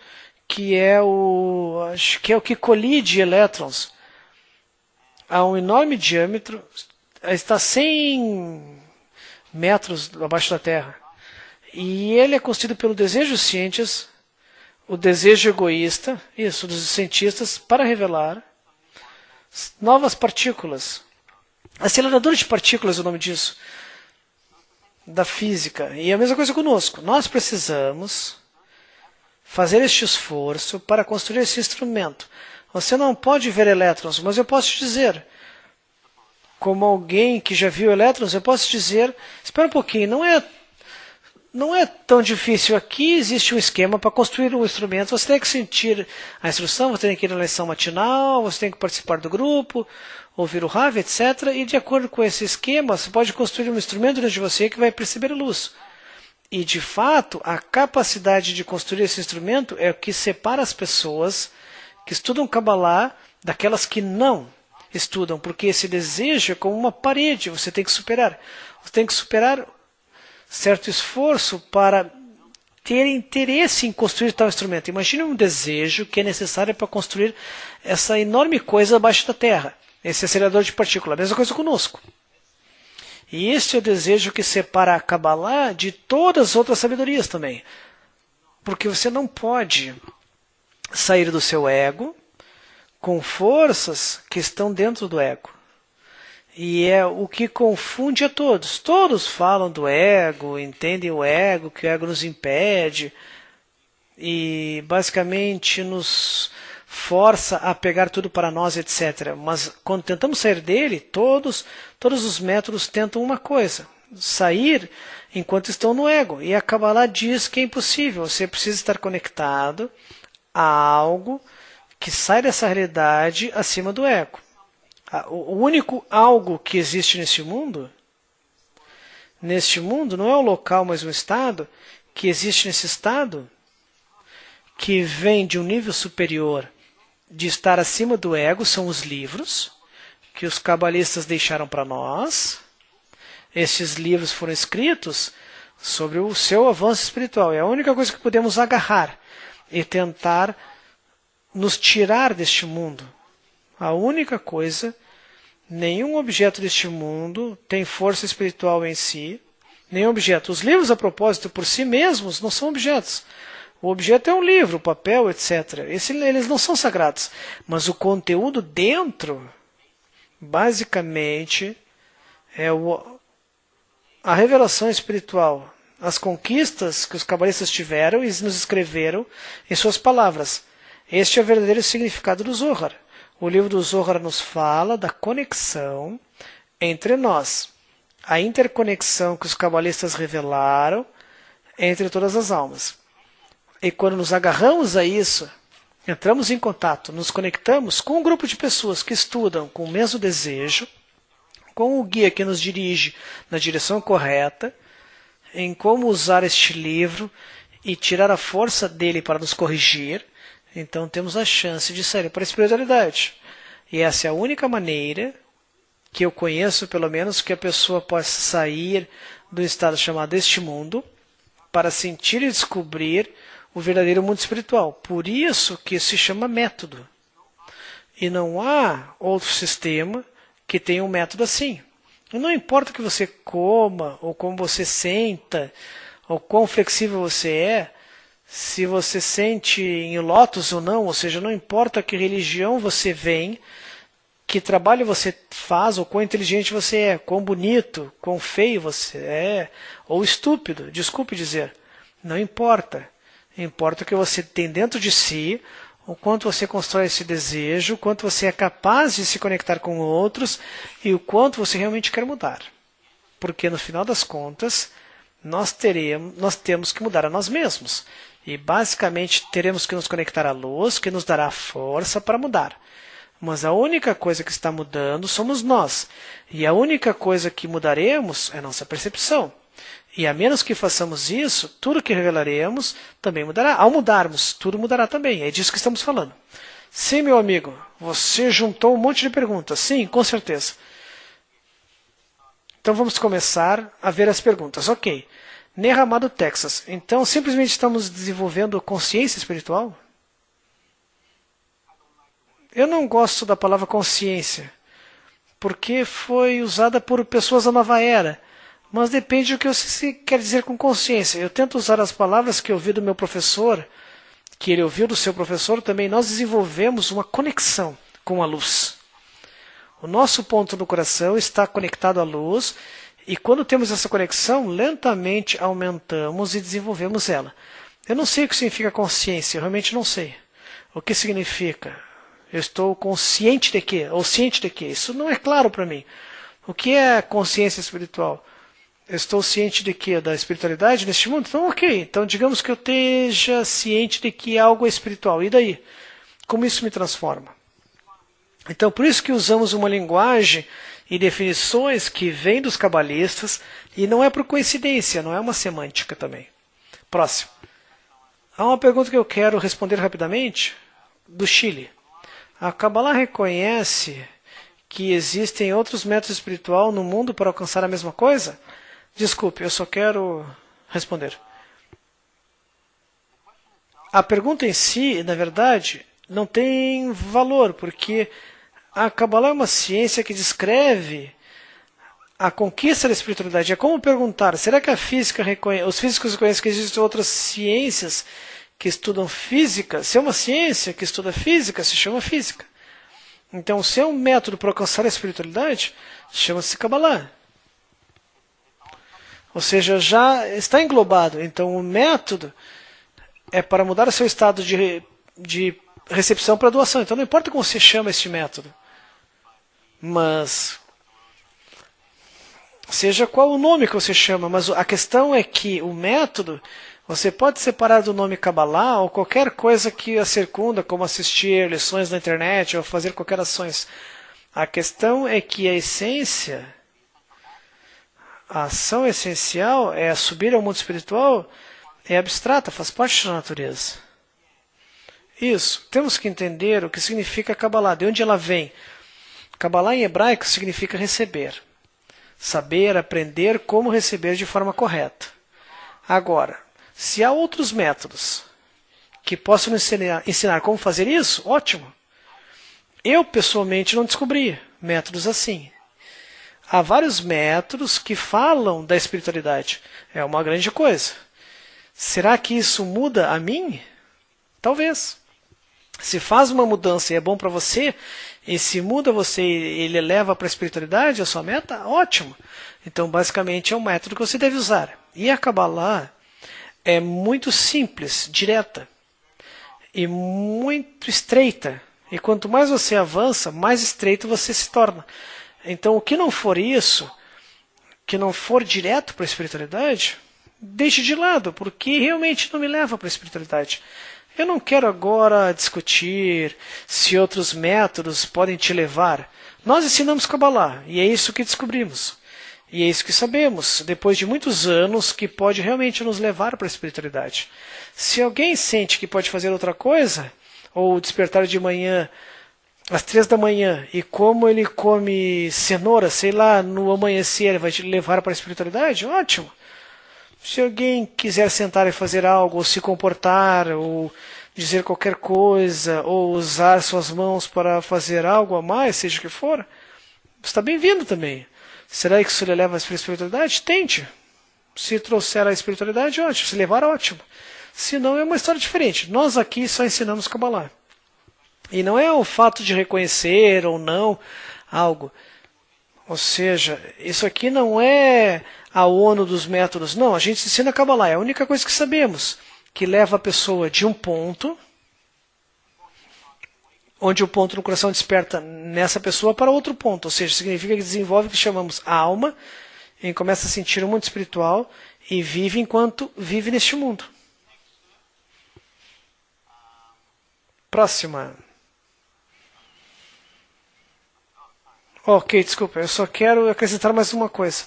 que é o que colide elétrons. Há um enorme diâmetro, está 100 metros abaixo da Terra. E ele é constituído pelo desejo dos cientistas, o desejo egoísta, isso, dos cientistas, para revelar novas partículas. Acelerador de partículas é o nome disso, da física. E a mesma coisa conosco. Nós precisamos fazer este esforço para construir esse instrumento. Você não pode ver elétrons, mas eu posso te dizer, como alguém que já viu elétrons, eu posso dizer, espera um pouquinho, não é não é tão difícil. Aqui existe um esquema para construir um instrumento. Você tem que sentir a instrução, você tem que ir na lição matinal, você tem que participar do grupo, ouvir o Rav, etc. E de acordo com esse esquema, você pode construir um instrumento dentro de você que vai perceber a luz. E de fato, a capacidade de construir esse instrumento é o que separa as pessoas que estudam Kabbalah daquelas que não estudam, porque esse desejo é como uma parede, você tem que superar. Você tem que superar certo esforço para ter interesse em construir tal instrumento. Imagine um desejo que é necessário para construir essa enorme coisa abaixo da terra, esse acelerador de partículas. A mesma coisa conosco. E este é o desejo que separa a Kabbalah de todas as outras sabedorias também. Porque você não pode sair do seu ego com forças que estão dentro do ego. E é o que confunde a todos. Todos falam do ego, entendem o ego, que o ego nos impede e basicamente nos força a pegar tudo para nós, etc. Mas quando tentamos sair dele, todos os métodos tentam uma coisa: sair enquanto estão no ego. E a Kabbalah diz que é impossível. Você precisa estar conectado a algo que sai dessa realidade acima do ego. O único algo que existe neste mundo não é o local, mas um estado, que existe nesse estado, que vem de um nível superior, de estar acima do ego, são os livros que os cabalistas deixaram para nós. Estes livros foram escritos sobre o seu avanço espiritual. É a única coisa que podemos agarrar e tentar nos tirar deste mundo. A única coisa, nenhum objeto deste mundo tem força espiritual em si, nenhum objeto. Os livros, a propósito, por si mesmos, não são objetos. O objeto é um livro, o papel, etc. Eles não são sagrados. Mas o conteúdo dentro, basicamente, é a revelação espiritual. As conquistas que os cabalistas tiveram e nos escreveram em suas palavras. Este é o verdadeiro significado do Zohar. O livro do Zohar nos fala da conexão entre nós, a interconexão que os cabalistas revelaram entre todas as almas. E quando nos agarramos a isso, entramos em contato, nos conectamos com um grupo de pessoas que estudam com o mesmo desejo, com o guia que nos dirige na direção correta, em como usar este livro e tirar a força dele para nos corrigir, então temos a chance de sair para a espiritualidade. E essa é a única maneira que eu conheço, pelo menos, que a pessoa possa sair do estado chamado este mundo para sentir e descobrir o verdadeiro mundo espiritual. Por isso que se chama método. E não há outro sistema que tenha um método assim. E não importa o que você coma, ou como você senta, ou quão flexível você é, se você sente em lótus ou não, ou seja, não importa que religião você vem, que trabalho você faz, ou quão inteligente você é, quão bonito, quão feio você é, ou estúpido, desculpe dizer. Não importa. Importa o que você tem dentro de si, o quanto você constrói esse desejo, o quanto você é capaz de se conectar com outros e o quanto você realmente quer mudar. Porque no final das contas, nós temos que mudar a nós mesmos. E basicamente teremos que nos conectar à luz, que nos dará força para mudar. Mas a única coisa que está mudando somos nós. E a única coisa que mudaremos é a nossa percepção. E a menos que façamos isso, tudo que revelaremos também mudará. Ao mudarmos, tudo mudará também. É disso que estamos falando. Sim, meu amigo, você juntou um monte de perguntas. Sim, com certeza. Então vamos começar a ver as perguntas. Ok. Nerramado, Texas. Então simplesmente estamos desenvolvendo consciência espiritual? Eu não gosto da palavra consciência, porque foi usada por pessoas da nova era. Mas depende do que você quer dizer com consciência. Eu tento usar as palavras que eu ouvi do meu professor, que ele ouviu do seu professor também. Nós desenvolvemos uma conexão com a luz. O nosso ponto do coração está conectado à luz, e quando temos essa conexão, lentamente aumentamos e desenvolvemos ela. Eu não sei o que significa consciência, eu realmente não sei. O que significa? Eu estou consciente de quê? Ou ciente de quê? Isso não é claro para mim. O que é consciência espiritual? Eu estou ciente de que? Da espiritualidade neste mundo? Então, ok. Então, digamos que eu esteja ciente de que algo é espiritual. E daí? Como isso me transforma? Então, por isso que usamos uma linguagem e definições que vêm dos cabalistas, e não é por coincidência, não é uma semântica também. Próximo. Há uma pergunta que eu quero responder rapidamente, do Chile. A Kabbalah reconhece que existem outros métodos espirituais no mundo para alcançar a mesma coisa? Desculpe, eu só quero responder. A pergunta em si, na verdade, não tem valor, porque a Kabbalah é uma ciência que descreve a conquista da espiritualidade. É como perguntar, será que a física os físicos reconhecem que existem outras ciências que estudam física? Se é uma ciência que estuda física, se chama física. Então, se é um método para alcançar a espiritualidade, chama-se Kabbalah. Ou seja, já está englobado. Então, o método é para mudar o seu estado de recepção para doação. Então, não importa como você chama este método. Mas, seja qual o nome que você chama, mas a questão é que o método, você pode separar do nome Kabbalah ou qualquer coisa que a circunda, como assistir lições na internet ou fazer qualquer ações. A questão é que a essência, a ação essencial é subir ao mundo espiritual, é abstrata, faz parte da natureza. Isso, temos que entender o que significa Kabbalah, de onde ela vem. Kabbalah em hebraico significa receber. Saber, aprender como receber de forma correta. Agora, se há outros métodos que possam ensinar como fazer isso, ótimo. Eu, pessoalmente, não descobri métodos assim. Há vários métodos que falam da espiritualidade. É uma grande coisa. Será que isso muda a mim? Talvez. Se faz uma mudança e é bom para você, e se muda você e ele leva para a espiritualidade, a sua meta, ótimo. Então, basicamente, é um método que você deve usar. E a Kabbalah é muito simples, direta e muito estreita. E quanto mais você avança, mais estreito você se torna. Então, o que não for isso, que não for direto para a espiritualidade, deixe de lado, porque realmente não me leva para a espiritualidade. Eu não quero agora discutir se outros métodos podem te levar. Nós ensinamos Kabbalah, e é isso que descobrimos. E é isso que sabemos, depois de muitos anos, que pode realmente nos levar para a espiritualidade. Se alguém sente que pode fazer outra coisa, ou despertar de manhã às 3 da manhã, e como ele come cenoura, sei lá, no amanhecer, ele vai te levar para a espiritualidade, ótimo. Se alguém quiser sentar e fazer algo, ou se comportar, ou dizer qualquer coisa, ou usar suas mãos para fazer algo a mais, seja o que for, está bem-vindo também. Será que isso lhe leva à espiritualidade? Tente. Se trouxer a espiritualidade, ótimo. Se levar, ótimo. Se não, é uma história diferente. Nós aqui só ensinamos Kabbalah. E não é o fato de reconhecer ou não algo. Ou seja, isso aqui não é a ONU dos métodos. Não, a gente ensina Kabbalah. É a única coisa que sabemos. Que leva a pessoa de um ponto, onde o ponto no coração desperta nessa pessoa, para outro ponto. Ou seja, significa que desenvolve o que chamamos alma, e começa a sentir o mundo espiritual e vive enquanto vive neste mundo. Próxima. Ok, desculpa, eu só quero acrescentar mais uma coisa.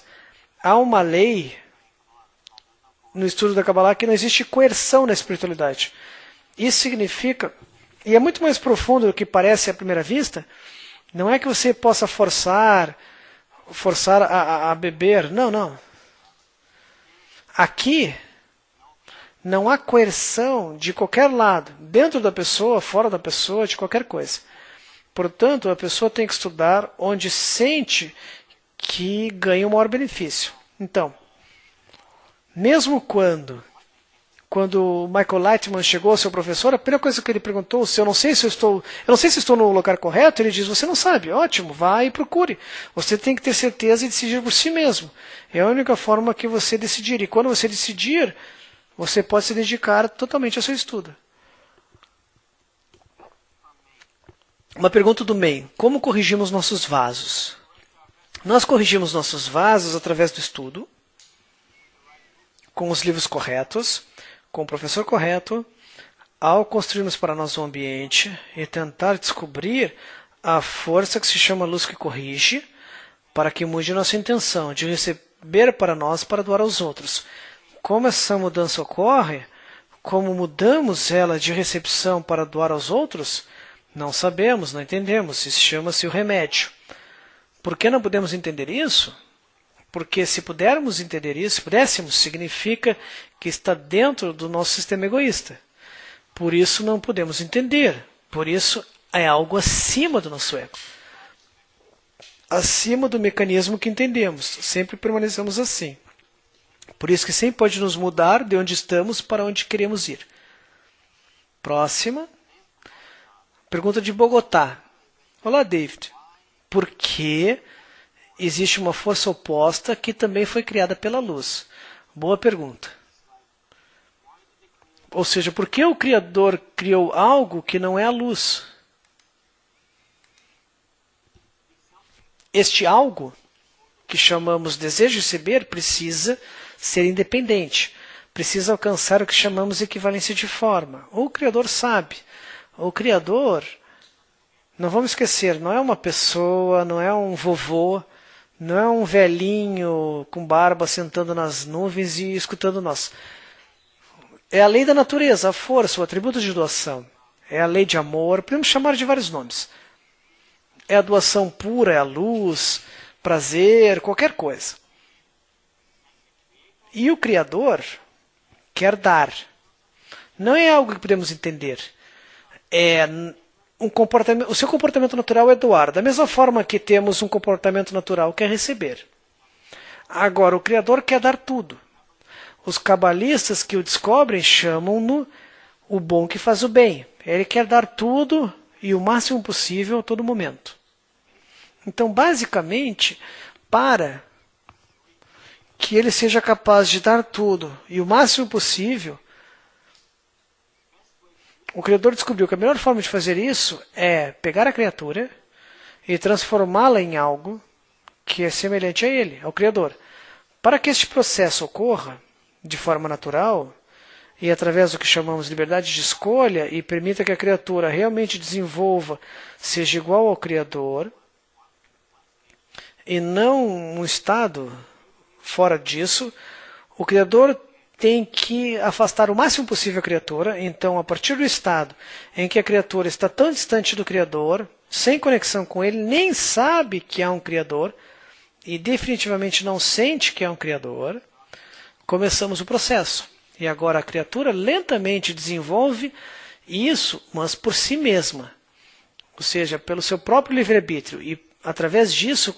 Há uma lei no estudo da Kabbalah que não existe coerção na espiritualidade. Isso significa, e é muito mais profundo do que parece à primeira vista, não é que você possa forçar a beber. Não, não. Aqui não há coerção de qualquer lado, dentro da pessoa, fora da pessoa, de qualquer coisa. Portanto, a pessoa tem que estudar onde sente que ganha o maior benefício. Então, mesmo quando o Michael Lightman chegou ao seu professor, a primeira coisa que ele perguntou, se eu não sei se estou no lugar correto, ele diz, você não sabe, ótimo, vá e procure. Você tem que ter certeza e decidir por si mesmo. É a única forma que você decidir. E quando você decidir, você pode se dedicar totalmente ao seu estudo. Uma pergunta do May. Como corrigimos nossos vasos? Nós corrigimos nossos vasos através do estudo. com os livros corretos, com o professor correto, ao construirmos para nós um ambiente e tentar descobrir a força que se chama luz que corrige, para que mude nossa intenção de receber para nós para doar aos outros. Como essa mudança ocorre, como mudamos ela de recepção para doar aos outros, não sabemos, não entendemos. Isso chama-se o remédio. Por que não podemos entender isso? Porque se pudermos entender isso, se pudéssemos, significa que está dentro do nosso sistema egoísta. Por isso não podemos entender. Por isso é algo acima do nosso ego. Acima do mecanismo que entendemos. Sempre permanecemos assim. Por isso que sempre pode nos mudar de onde estamos para onde queremos ir. Próxima. Pergunta de Bogotá. Olá, David. Por que existe uma força oposta que também foi criada pela luz? Boa pergunta. Ou seja, por que o Criador criou algo que não é a luz? Este algo, que chamamos desejo de receber, precisa ser independente. Precisa alcançar o que chamamos equivalência de forma. O Criador sabe. O Criador, não vamos esquecer, não é uma pessoa, não é um vovô, não é um velhinho com barba sentando nas nuvens e escutando nós. É a lei da natureza, a força, o atributo de doação. É a lei de amor, podemos chamar de vários nomes. É a doação pura, é a luz, prazer, qualquer coisa. E o Criador quer dar. Não é algo que podemos entender. É um comportamento, o seu comportamento natural é doar, da mesma forma que temos um comportamento natural que é receber. Agora, o Criador quer dar tudo. Os cabalistas que o descobrem chamam-no o bom que faz o bem. Ele quer dar tudo e o máximo possível a todo momento. Então, basicamente, para que ele seja capaz de dar tudo e o máximo possível, o Criador descobriu que a melhor forma de fazer isso é pegar a criatura e transformá-la em algo que é semelhante a ele, ao Criador. Para que este processo ocorra de forma natural e através do que chamamos de liberdade de escolha e permita que a criatura realmente desenvolva, seja igual ao Criador e não um estado fora disso, o Criador tem que afastar o máximo possível a criatura. Então, a partir do estado em que a criatura está tão distante do Criador, sem conexão com ele, nem sabe que há um Criador e definitivamente não sente que há um Criador, começamos o processo. E agora a criatura lentamente desenvolve isso, mas por si mesma. Ou seja, pelo seu próprio livre-arbítrio. E através disso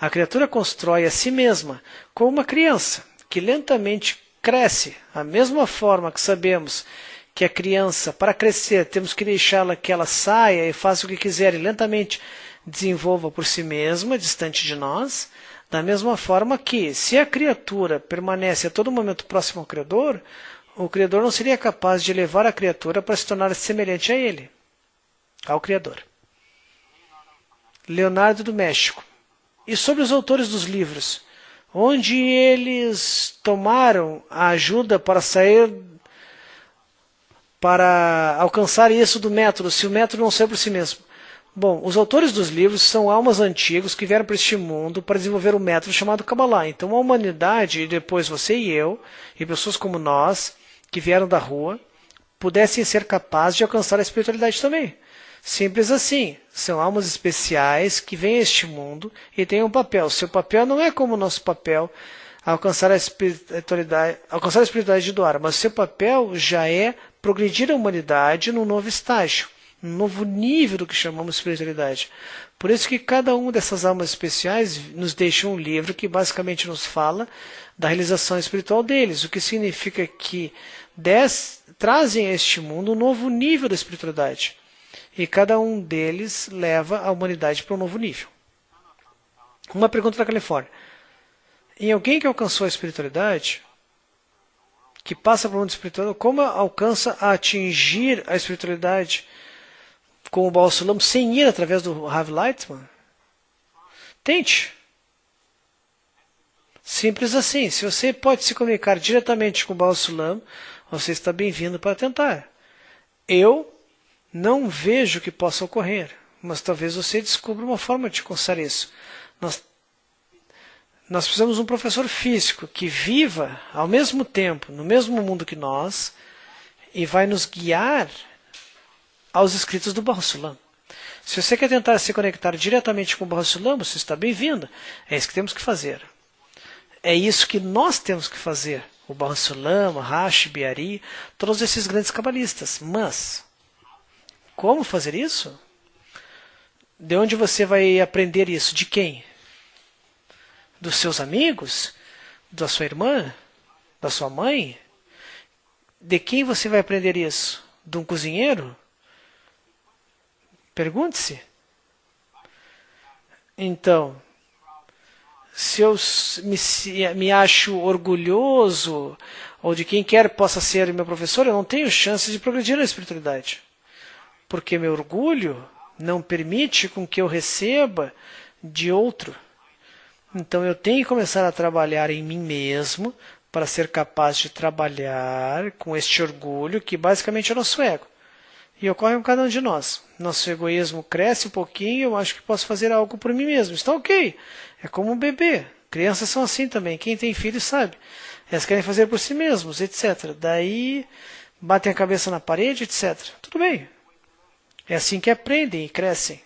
a criatura constrói a si mesma, como uma criança, que lentamente cresce. Da mesma forma que sabemos que a criança, para crescer, temos que deixá-la que ela saia e faça o que quiser e lentamente desenvolva por si mesma, distante de nós. Da mesma forma que, se a criatura permanece a todo momento próximo ao Criador, o Criador não seria capaz de levar a criatura para se tornar semelhante a ele, ao Criador. Leonardo do México. E sobre os autores dos livros, onde eles tomaram a ajuda para alcançar isso do método, se o método não serve por si mesmo? Bom, os autores dos livros são almas antigos que vieram para este mundo para desenvolver um método chamado Kabbalah. Então a humanidade, e depois você e eu, e pessoas como nós, que vieram da rua, pudessem ser capazes de alcançar a espiritualidade também. Simples assim. São almas especiais que vêm a este mundo e têm um papel. Seu papel não é como o nosso papel, alcançar a espiritualidade de doar, mas seu papel já é progredir a humanidade num novo estágio, um novo nível do que chamamos de espiritualidade. Por isso que cada uma dessas almas especiais nos deixa um livro que basicamente nos fala da realização espiritual deles, o que significa que trazem a este mundo um novo nível da espiritualidade. E cada um deles leva a humanidade para um novo nível. Uma pergunta da Califórnia. Em alguém que alcançou a espiritualidade, que passa por um mundo espiritual, como alcança a atingir a espiritualidade com o Baal Sulam sem ir através do Rav Lightman? Tente. Simples assim. Se você pode se comunicar diretamente com o Baal Sulam, você está bem-vindo para tentar. Eu não vejo que possa ocorrer, mas talvez você descubra uma forma de alcançar isso. Nós precisamos de um professor físico que viva ao mesmo tempo, no mesmo mundo que nós, e vai nos guiar aos escritos do Baal Sulam. Se você quer tentar se conectar diretamente com o Baal Sulam, você está bem-vindo. É isso que temos que fazer. É isso que nós temos que fazer. O Baal Sulam, Rashi, Biari, todos esses grandes cabalistas. Mas, como fazer isso? De onde você vai aprender isso? De quem? Dos seus amigos? Da sua irmã? Da sua mãe? De quem você vai aprender isso? De um cozinheiro? Pergunte-se. Então, se eu me acho orgulhoso, ou de quem quer possa ser meu professor, eu não tenho chance de progredir na espiritualidade. Porque meu orgulho não permite com que eu receba de outro. Então eu tenho que começar a trabalhar em mim mesmo para ser capaz de trabalhar com este orgulho que basicamente é o nosso ego. E ocorre com cada um de nós. Nosso egoísmo cresce um pouquinho, eu acho que posso fazer algo por mim mesmo. Está ok. É como um bebê. Crianças são assim também. Quem tem filhos sabe. Elas querem fazer por si mesmos, etc. Daí batem a cabeça na parede, etc. Tudo bem. É assim que aprendem e crescem.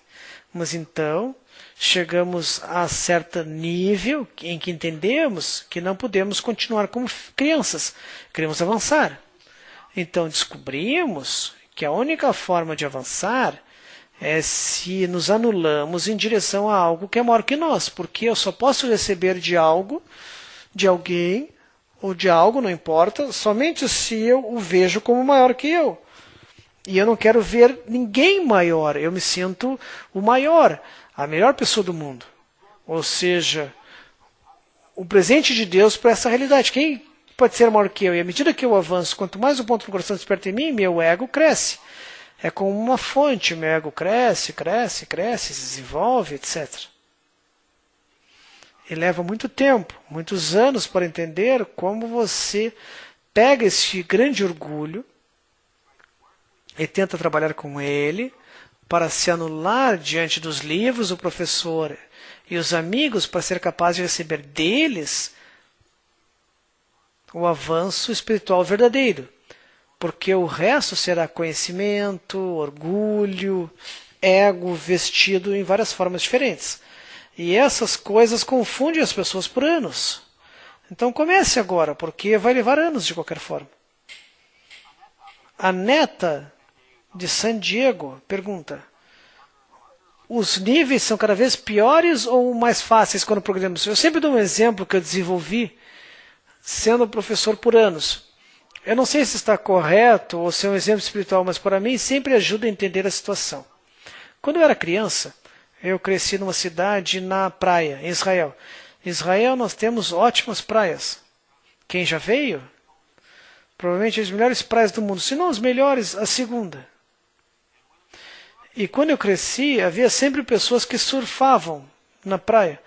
Mas então chegamos a certo nível em que entendemos que não podemos continuar como crianças. Queremos avançar. Então descobrimos que a única forma de avançar é se nos anulamos em direção a algo que é maior que nós, porque eu só posso receber de algo, de alguém, ou de algo, não importa, somente se eu o vejo como maior que eu. E eu não quero ver ninguém maior, eu me sinto o maior, a melhor pessoa do mundo. Ou seja, o presente de Deus para essa realidade. Quem pode ser maior que eu? E à medida que eu avanço, quanto mais o ponto do coração desperta em mim, meu ego cresce. É como uma fonte, meu ego cresce, cresce, cresce, se desenvolve, etc. E leva muito tempo, muitos anos para entender como você pega esse grande orgulho e tenta trabalhar com ele para se anular diante dos livros, o professor e os amigos para ser capaz de receber deles o avanço espiritual verdadeiro. Porque o resto será conhecimento, orgulho, ego vestido em várias formas diferentes. E essas coisas confundem as pessoas por anos. Então comece agora, porque vai levar anos de qualquer forma. A neta de San Diego pergunta: os níveis são cada vez piores ou mais fáceis quando progredimos? Eu sempre dou um exemplo que eu desenvolvi sendo professor por anos. Eu não sei se está correto ou se é um exemplo espiritual, mas para mim sempre ajuda a entender a situação. Quando eu era criança, eu cresci numa cidade na praia, em Israel. Em Israel nós temos ótimas praias. Quem já veio? Provavelmente as melhores praias do mundo, se não as melhores, a segunda. E quando eu cresci, havia sempre pessoas que surfavam na praia.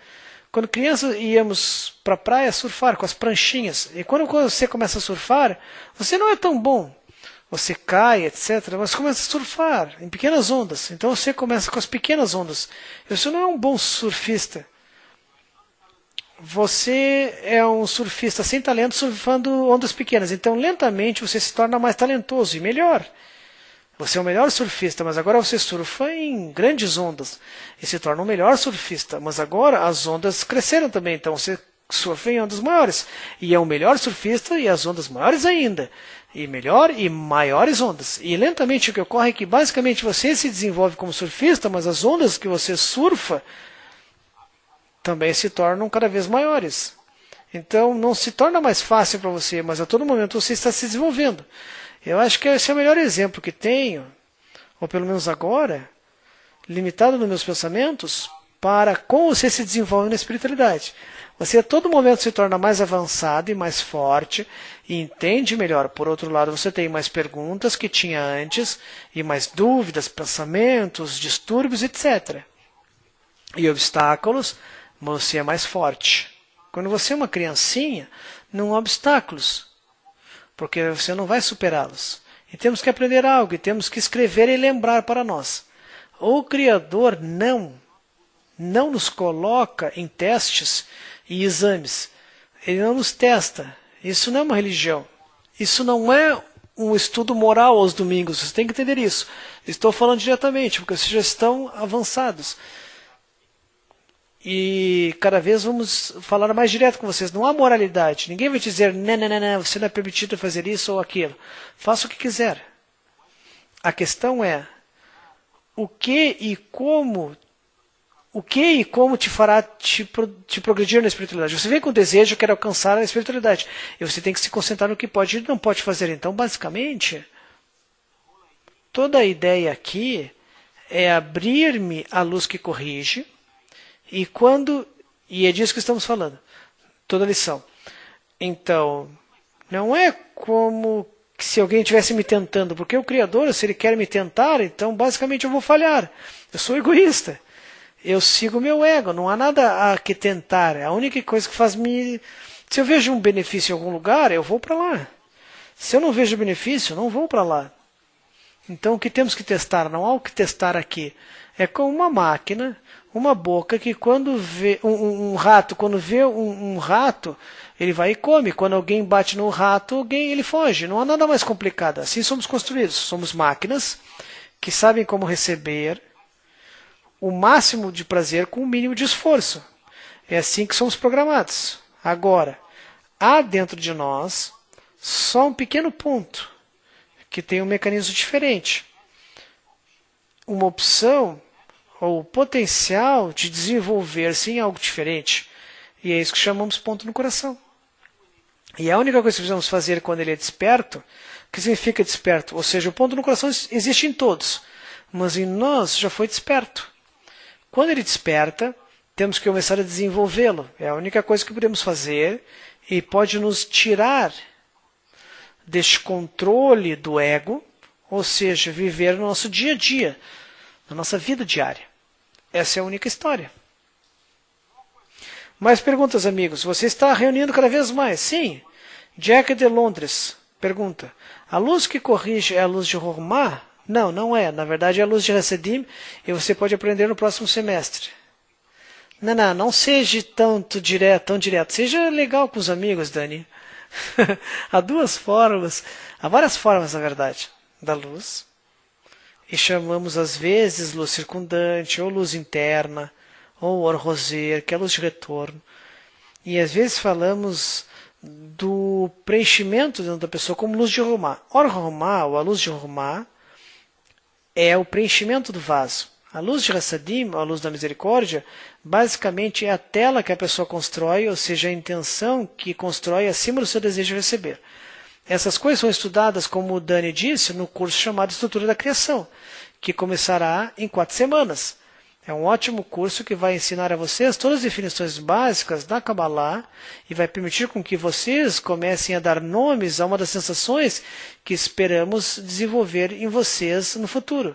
Quando crianças íamos para a praia surfar com as pranchinhas. E quando você começa a surfar, você não é tão bom. Você cai, etc. Mas começa a surfar em pequenas ondas. Então você começa com as pequenas ondas. Você não é um bom surfista. Você é um surfista sem talento surfando ondas pequenas. Então lentamente você se torna mais talentoso e melhor. Você é o melhor surfista, mas agora você surfa em grandes ondas e se torna o melhor surfista. Mas agora as ondas cresceram também, então você surfa em ondas maiores. E é o melhor surfista e as ondas maiores ainda. E melhor e maiores ondas. E lentamente o que ocorre é que basicamente você se desenvolve como surfista, mas as ondas que você surfa também se tornam cada vez maiores. Então não se torna mais fácil para você, mas a todo momento você está se desenvolvendo. Eu acho que esse é o melhor exemplo que tenho, ou pelo menos agora, limitado nos meus pensamentos, para como você se desenvolve na espiritualidade. Você a todo momento se torna mais avançado e mais forte e entende melhor. Por outro lado, você tem mais perguntas que tinha antes, e mais dúvidas, pensamentos, distúrbios, etc. E obstáculos, mas você é mais forte. Quando você é uma criancinha, não há obstáculos, porque você não vai superá-los. E temos que aprender algo, e temos que escrever e lembrar para nós. O Criador não nos coloca em testes e exames. Ele não nos testa. Isso não é uma religião. Isso não é um estudo moral aos domingos. Você tem que entender isso. Estou falando diretamente, porque vocês já estão avançados. E cada vez vamos falar mais direto com vocês. Não há moralidade. Ninguém vai dizer, não, você não é permitido fazer isso ou aquilo. Faça o que quiser. A questão é, o que e como te fará te progredir na espiritualidade. Você vem com o desejo, quer alcançar a espiritualidade. E você tem que se concentrar no que pode e não pode fazer. Então, basicamente, toda a ideia aqui é abrir-me à luz que corrige. E é disso que estamos falando. Toda a lição. Então, não é como se alguém estivesse me tentando. Porque o Criador, se ele quer me tentar, então basicamente eu vou falhar. Eu sou egoísta. Eu sigo meu ego, não há nada a que tentar. A única coisa que faz-me... Se eu vejo um benefício em algum lugar, eu vou para lá. Se eu não vejo benefício, eu não vou para lá. Então o que temos que testar? Não há o que testar aqui. É como uma máquina, uma boca que quando vê um rato, quando vê um rato, ele vai e come. Quando alguém bate no rato, ele foge. Não há nada mais complicado. Assim somos construídos. Somos máquinas que sabem como receber o máximo de prazer com o mínimo de esforço. É assim que somos programados. Agora, há dentro de nós só um pequeno ponto que tem um mecanismo diferente. Uma opção ou potencial de desenvolver-se em algo diferente. E é isso que chamamos ponto no coração. E a única coisa que precisamos fazer quando ele é desperto, o que significa desperto? Ou seja, o ponto no coração existe em todos, mas em nós já foi desperto. Quando ele desperta, temos que começar a desenvolvê-lo. É a única coisa que podemos fazer e pode nos tirar deste controle do ego, ou seja, viver no nosso dia a dia, na nossa vida diária. Essa é a única história. Mais perguntas, amigos? Você está reunindo cada vez mais? Sim. Jack de Londres pergunta, a luz que corrige é a luz de Hormah? Não, não é. Na verdade é a luz de Hassidim e você pode aprender no próximo semestre. Não seja tão direto. Seja legal com os amigos, Dani. Há várias formas, na verdade, da luz. E chamamos às vezes luz circundante, ou luz interna, ou or-roser, que é a luz de retorno. E às vezes falamos do preenchimento dentro da pessoa como luz de Hormah. Or-Hormah, ou a luz de Hormah, é o preenchimento do vaso. A luz de Hassidim, a luz da misericórdia, basicamente é a tela que a pessoa constrói, ou seja, a intenção que constrói acima do seu desejo de receber. Essas coisas são estudadas, como o Dani disse, no curso chamado Estrutura da Criação, que começará em 4 semanas. É um ótimo curso que vai ensinar a vocês todas as definições básicas da Kabbalah e vai permitir com que vocês comecem a dar nomes a uma das sensações que esperamos desenvolver em vocês no futuro.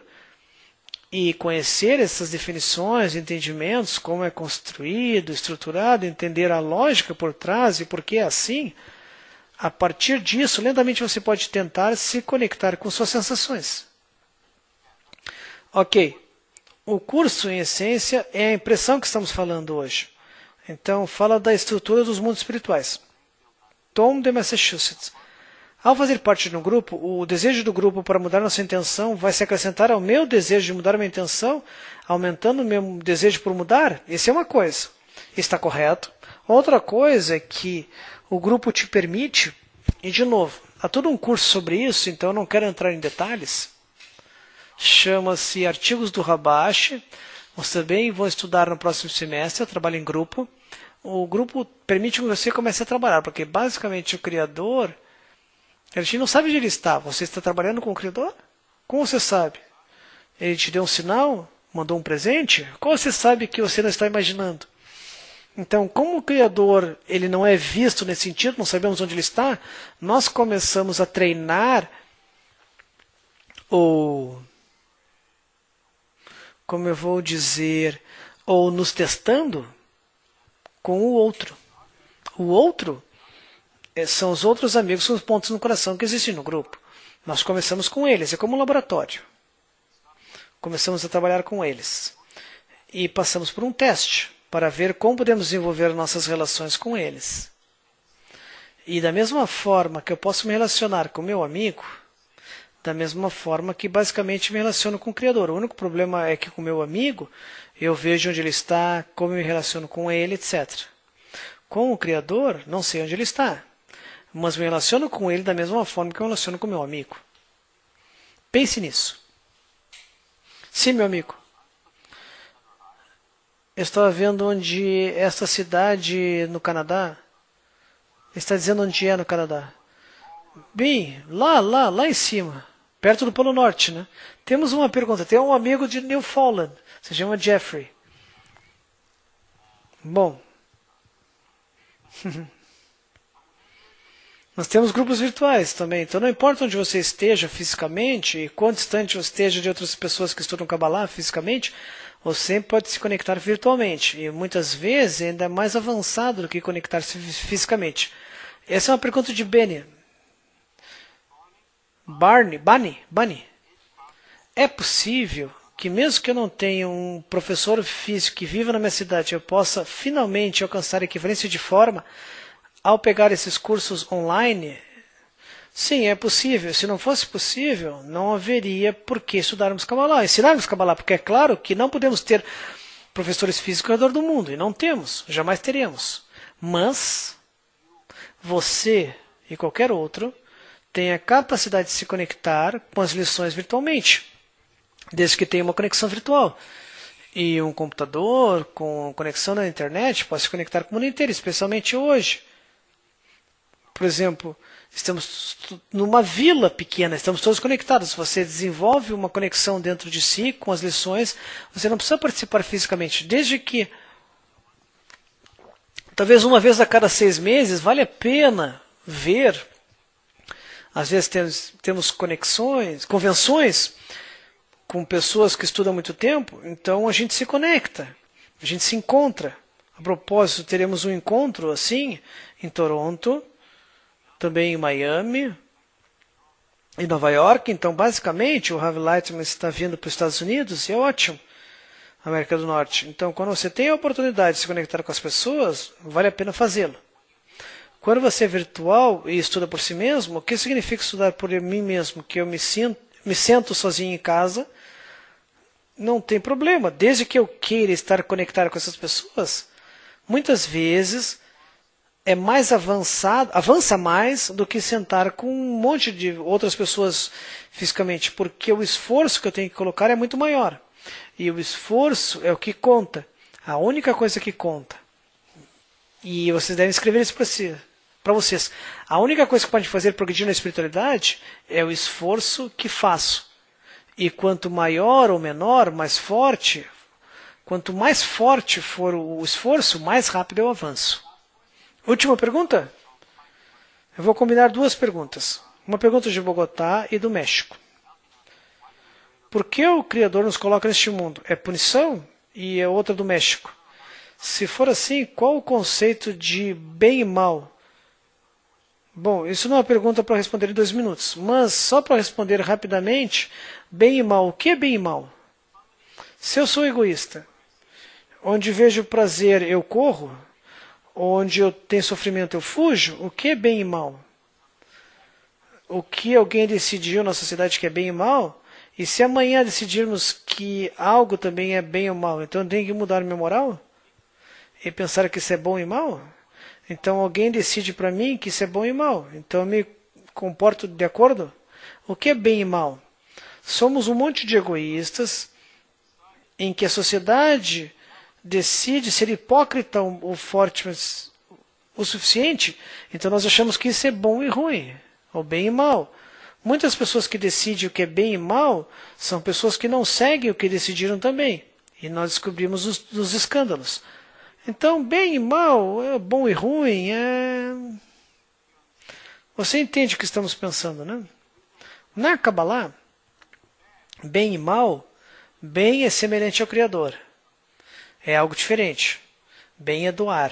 E conhecer essas definições, entendimentos, como é construído, estruturado, entender a lógica por trás e por que é assim, a partir disso, lentamente você pode tentar se conectar com suas sensações. Ok. O curso, em essência, é a impressão que estamos falando hoje. Então, fala da estrutura dos mundos espirituais. Tom de Massachusetts. Ao fazer parte de um grupo, o desejo do grupo para mudar nossa intenção vai se acrescentar ao meu desejo de mudar minha intenção, aumentando o meu desejo por mudar? Isso é uma coisa. Está correto. Outra coisa é que o grupo te permite, e de novo, há todo um curso sobre isso, então eu não quero entrar em detalhes. Chama-se Artigos do Rabash. Vocês também vão estudar no próximo semestre, eu trabalho em grupo. O grupo permite que você comece a trabalhar, porque basicamente o Criador, a gente não sabe onde ele está. Você está trabalhando com o Criador? Como você sabe? Ele te deu um sinal? Mandou um presente? Como você sabe que você não está imaginando? Então, como o Criador ele não é visto nesse sentido, não sabemos onde ele está, nós começamos a treinar ou, como eu vou dizer, ou nos testando com o outro. O outro são os outros amigos com os pontos no coração que existem no grupo. Nós começamos com eles, é como um laboratório. Começamos a trabalhar com eles. E passamos por um teste para ver como podemos desenvolver nossas relações com eles. E da mesma forma que eu posso me relacionar com meu amigo, da mesma forma que basicamente me relaciono com o Criador. O único problema é que com meu amigo eu vejo onde ele está, como eu me relaciono com ele, etc. Com o Criador, não sei onde ele está, mas me relaciono com ele da mesma forma que eu me relaciono com meu amigo. Pense nisso. Sim, meu amigo. Eu estava vendo onde esta cidade no Canadá. Está dizendo onde é no Canadá. Bem, lá em cima, perto do Polo Norte, né? Temos uma pergunta. Tem um amigo de Newfoundland, se chama Jeffrey. Bom, nós temos grupos virtuais também, então não importa onde você esteja fisicamente e quão distante você esteja de outras pessoas que estudam Kabbalah fisicamente, você sempre pode se conectar virtualmente e muitas vezes ainda é mais avançado do que conectar-se fisicamente. Essa é uma pergunta de Bunny. É possível que mesmo que eu não tenha um professor físico que viva na minha cidade, eu possa finalmente alcançar a equivalência de forma ao pegar esses cursos online? Sim, é possível. Se não fosse possível, não haveria por que estudarmos Kabbalah, ensinarmos Kabbalah, porque é claro que não podemos ter professores físicos ao redor do mundo, e não temos, jamais teremos. Mas você e qualquer outro tem a capacidade de se conectar com as lições virtualmente, desde que tenha uma conexão virtual. E um computador com conexão na internet pode se conectar com o mundo inteiro, especialmente hoje. Por exemplo, estamos numa vila pequena, estamos todos conectados. Você desenvolve uma conexão dentro de si com as lições, você não precisa participar fisicamente, desde que talvez uma vez a cada 6 meses vale a pena ver. Às vezes temos convenções com pessoas que estudam há muito tempo, então a gente se conecta, a gente se encontra. A propósito, teremos um encontro assim em Toronto, também em Miami, em Nova York. Então, basicamente, o Rav Lightman está vindo para os Estados Unidos e é ótimo, América do Norte. Então, quando você tem a oportunidade de se conectar com as pessoas, vale a pena fazê-lo. Quando você é virtual e estuda por si mesmo, o que significa estudar por mim mesmo? Que eu me sento sozinho em casa, não tem problema. Desde que eu queira estar conectado com essas pessoas, muitas vezes é mais avança mais do que sentar com um monte de outras pessoas fisicamente, porque o esforço que eu tenho que colocar é muito maior. E o esforço é o que conta, a única coisa que conta. E vocês devem escrever isso para vocês. A única coisa que pode fazer progredir na espiritualidade é o esforço que faço. E quanto maior ou menor, mais forte, quanto mais forte for o esforço, mais rápido eu avanço. Última pergunta? Eu vou combinar 2 perguntas. Uma pergunta de Bogotá e do México. Por que o Criador nos coloca neste mundo? É punição? E a outra do México. Se for assim, qual o conceito de bem e mal? Bom, isso não é uma pergunta para responder em 2 minutos, mas só para responder rapidamente, bem e mal. O que é bem e mal? Se eu sou egoísta, onde vejo prazer eu corro, onde eu tenho sofrimento eu fujo, o que é bem e mal? O que alguém decidiu na sociedade que é bem e mal? E se amanhã decidirmos que algo também é bem ou mal, então eu tenho que mudar minha moral? E pensar que isso é bom e mal? Então alguém decide para mim que isso é bom e mal. Então eu me comporto de acordo? O que é bem e mal? Somos um monte de egoístas em que a sociedade decide ser hipócrita ou forte o suficiente. Então nós achamos que isso é bom e ruim, ou bem e mal. Muitas pessoas que decidem o que é bem e mal são pessoas que não seguem o que decidiram também. E nós descobrimos os escândalos. Então, bem e mal, é bom e ruim, Você entende o que estamos pensando, né? Na Kabbalah, bem e mal, bem é semelhante ao Criador. É algo diferente. Bem é doar.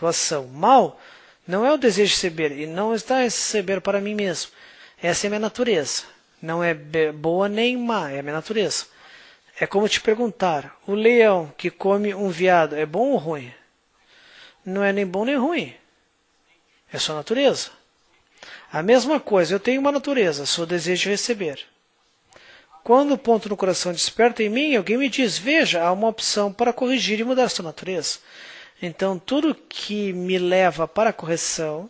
atuação. Mal não é o desejo de receber, e não está receber para mim mesmo. Essa é a minha natureza. Não é boa nem má, é a minha natureza. É como te perguntar, o leão que come um veado é bom ou ruim? Não é nem bom nem ruim. É sua natureza. A mesma coisa, eu tenho uma natureza, sou desejo de receber. Quando o ponto no coração desperta em mim, alguém me diz, veja, há uma opção para corrigir e mudar sua natureza. Então, tudo que me leva para a correção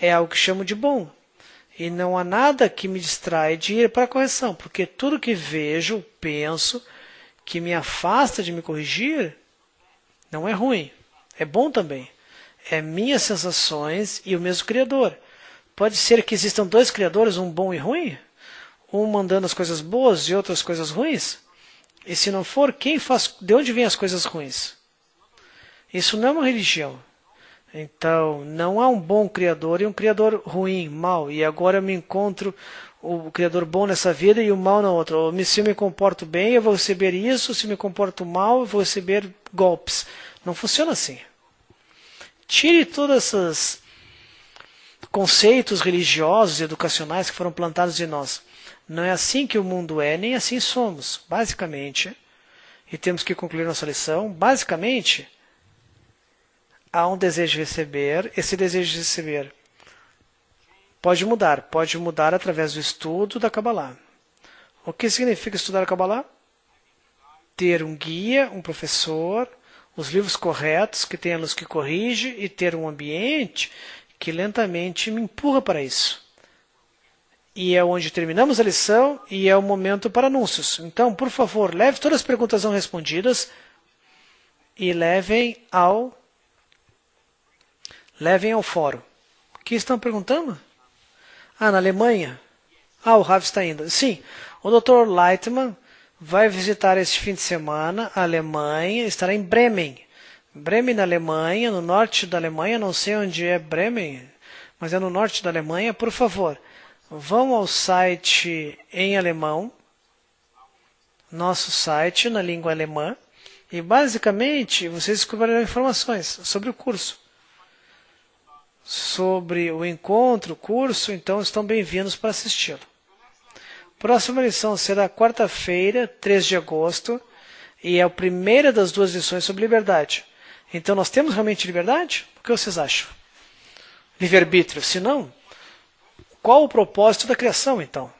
é algo que chamo de bom. E não há nada que me distrai de ir para a correção, porque tudo que vejo, penso, que me afasta de me corrigir, não é ruim. É bom também. É minhas sensações e o mesmo Criador. Pode ser que existam dois Criadores, um bom e ruim? Um mandando as coisas boas e outras coisas ruins? E se não for, quem faz? De onde vêm as coisas ruins? Isso não é uma religião. Então, não há um bom Criador e um Criador ruim, mau. E agora eu me encontro o Criador bom nessa vida e o mal na outra. Se eu me comporto bem, eu vou receber isso. Se eu me comporto mal, eu vou receber golpes. Não funciona assim. Tire todos esses conceitos religiosos e educacionais que foram plantados em nós. Não é assim que o mundo é, nem assim somos. Basicamente, e temos que concluir nossa lição, basicamente, há um desejo de receber. Esse desejo de receber pode mudar através do estudo da Kabbalah. O que significa estudar a Kabbalah? Ter um guia, um professor, os livros corretos, que tenha luz que corrige, e ter um ambiente que lentamente me empurra para isso. E é onde terminamos a lição e é o momento para anúncios. Então, por favor, leve todas as perguntas não respondidas e levem ao fórum. O que estão perguntando? Na Alemanha? O Rav está indo. Sim, o Dr. Leitman vai visitar este fim de semana a Alemanha, estará em Bremen. Bremen, na Alemanha, no norte da Alemanha, não sei onde é Bremen, mas é no norte da Alemanha. Por favor, vão ao site em alemão, nosso site na língua alemã, e basicamente vocês descobrirão informações sobre o curso, sobre o encontro, o curso, então estão bem-vindos para assisti-lo. Próxima lição será quarta-feira, 3 de agosto, e é a primeira das duas lições sobre liberdade. Então nós temos realmente liberdade? O que vocês acham? Livre-arbítrio. Se não, qual o propósito da criação, então?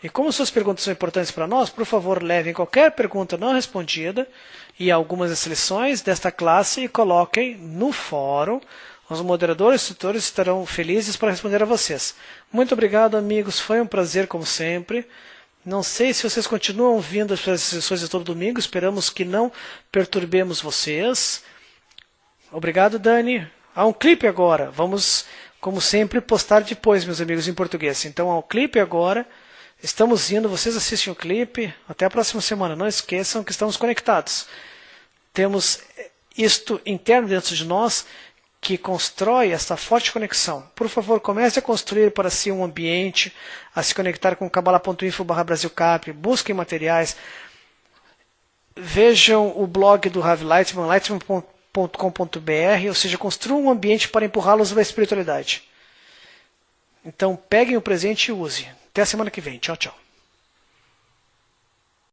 E como suas perguntas são importantes para nós, por favor, levem qualquer pergunta não respondida e algumas das lições desta classe e coloquem no fórum. Os moderadores e tutores estarão felizes para responder a vocês. Muito obrigado, amigos. Foi um prazer, como sempre. Não sei se vocês continuam vindo para as sessões de todo domingo. Esperamos que não perturbemos vocês. Obrigado, Dani. Há um clipe agora. Vamos, como sempre, postar depois, meus amigos, em português. Então, há um clipe agora. Estamos indo. Vocês assistem o clipe. Até a próxima semana. Não esqueçam que estamos conectados. Temos isto interno dentro de nós que constrói essa forte conexão. Por favor, comece a construir para si um ambiente, a se conectar com kabbalah.info/brasilcap, busquem materiais, vejam o blog do Rav Leitman, leitman.com.br, ou seja, construam um ambiente para empurrá-los à espiritualidade. Então, peguem o presente e usem. Até a semana que vem. Tchau, tchau.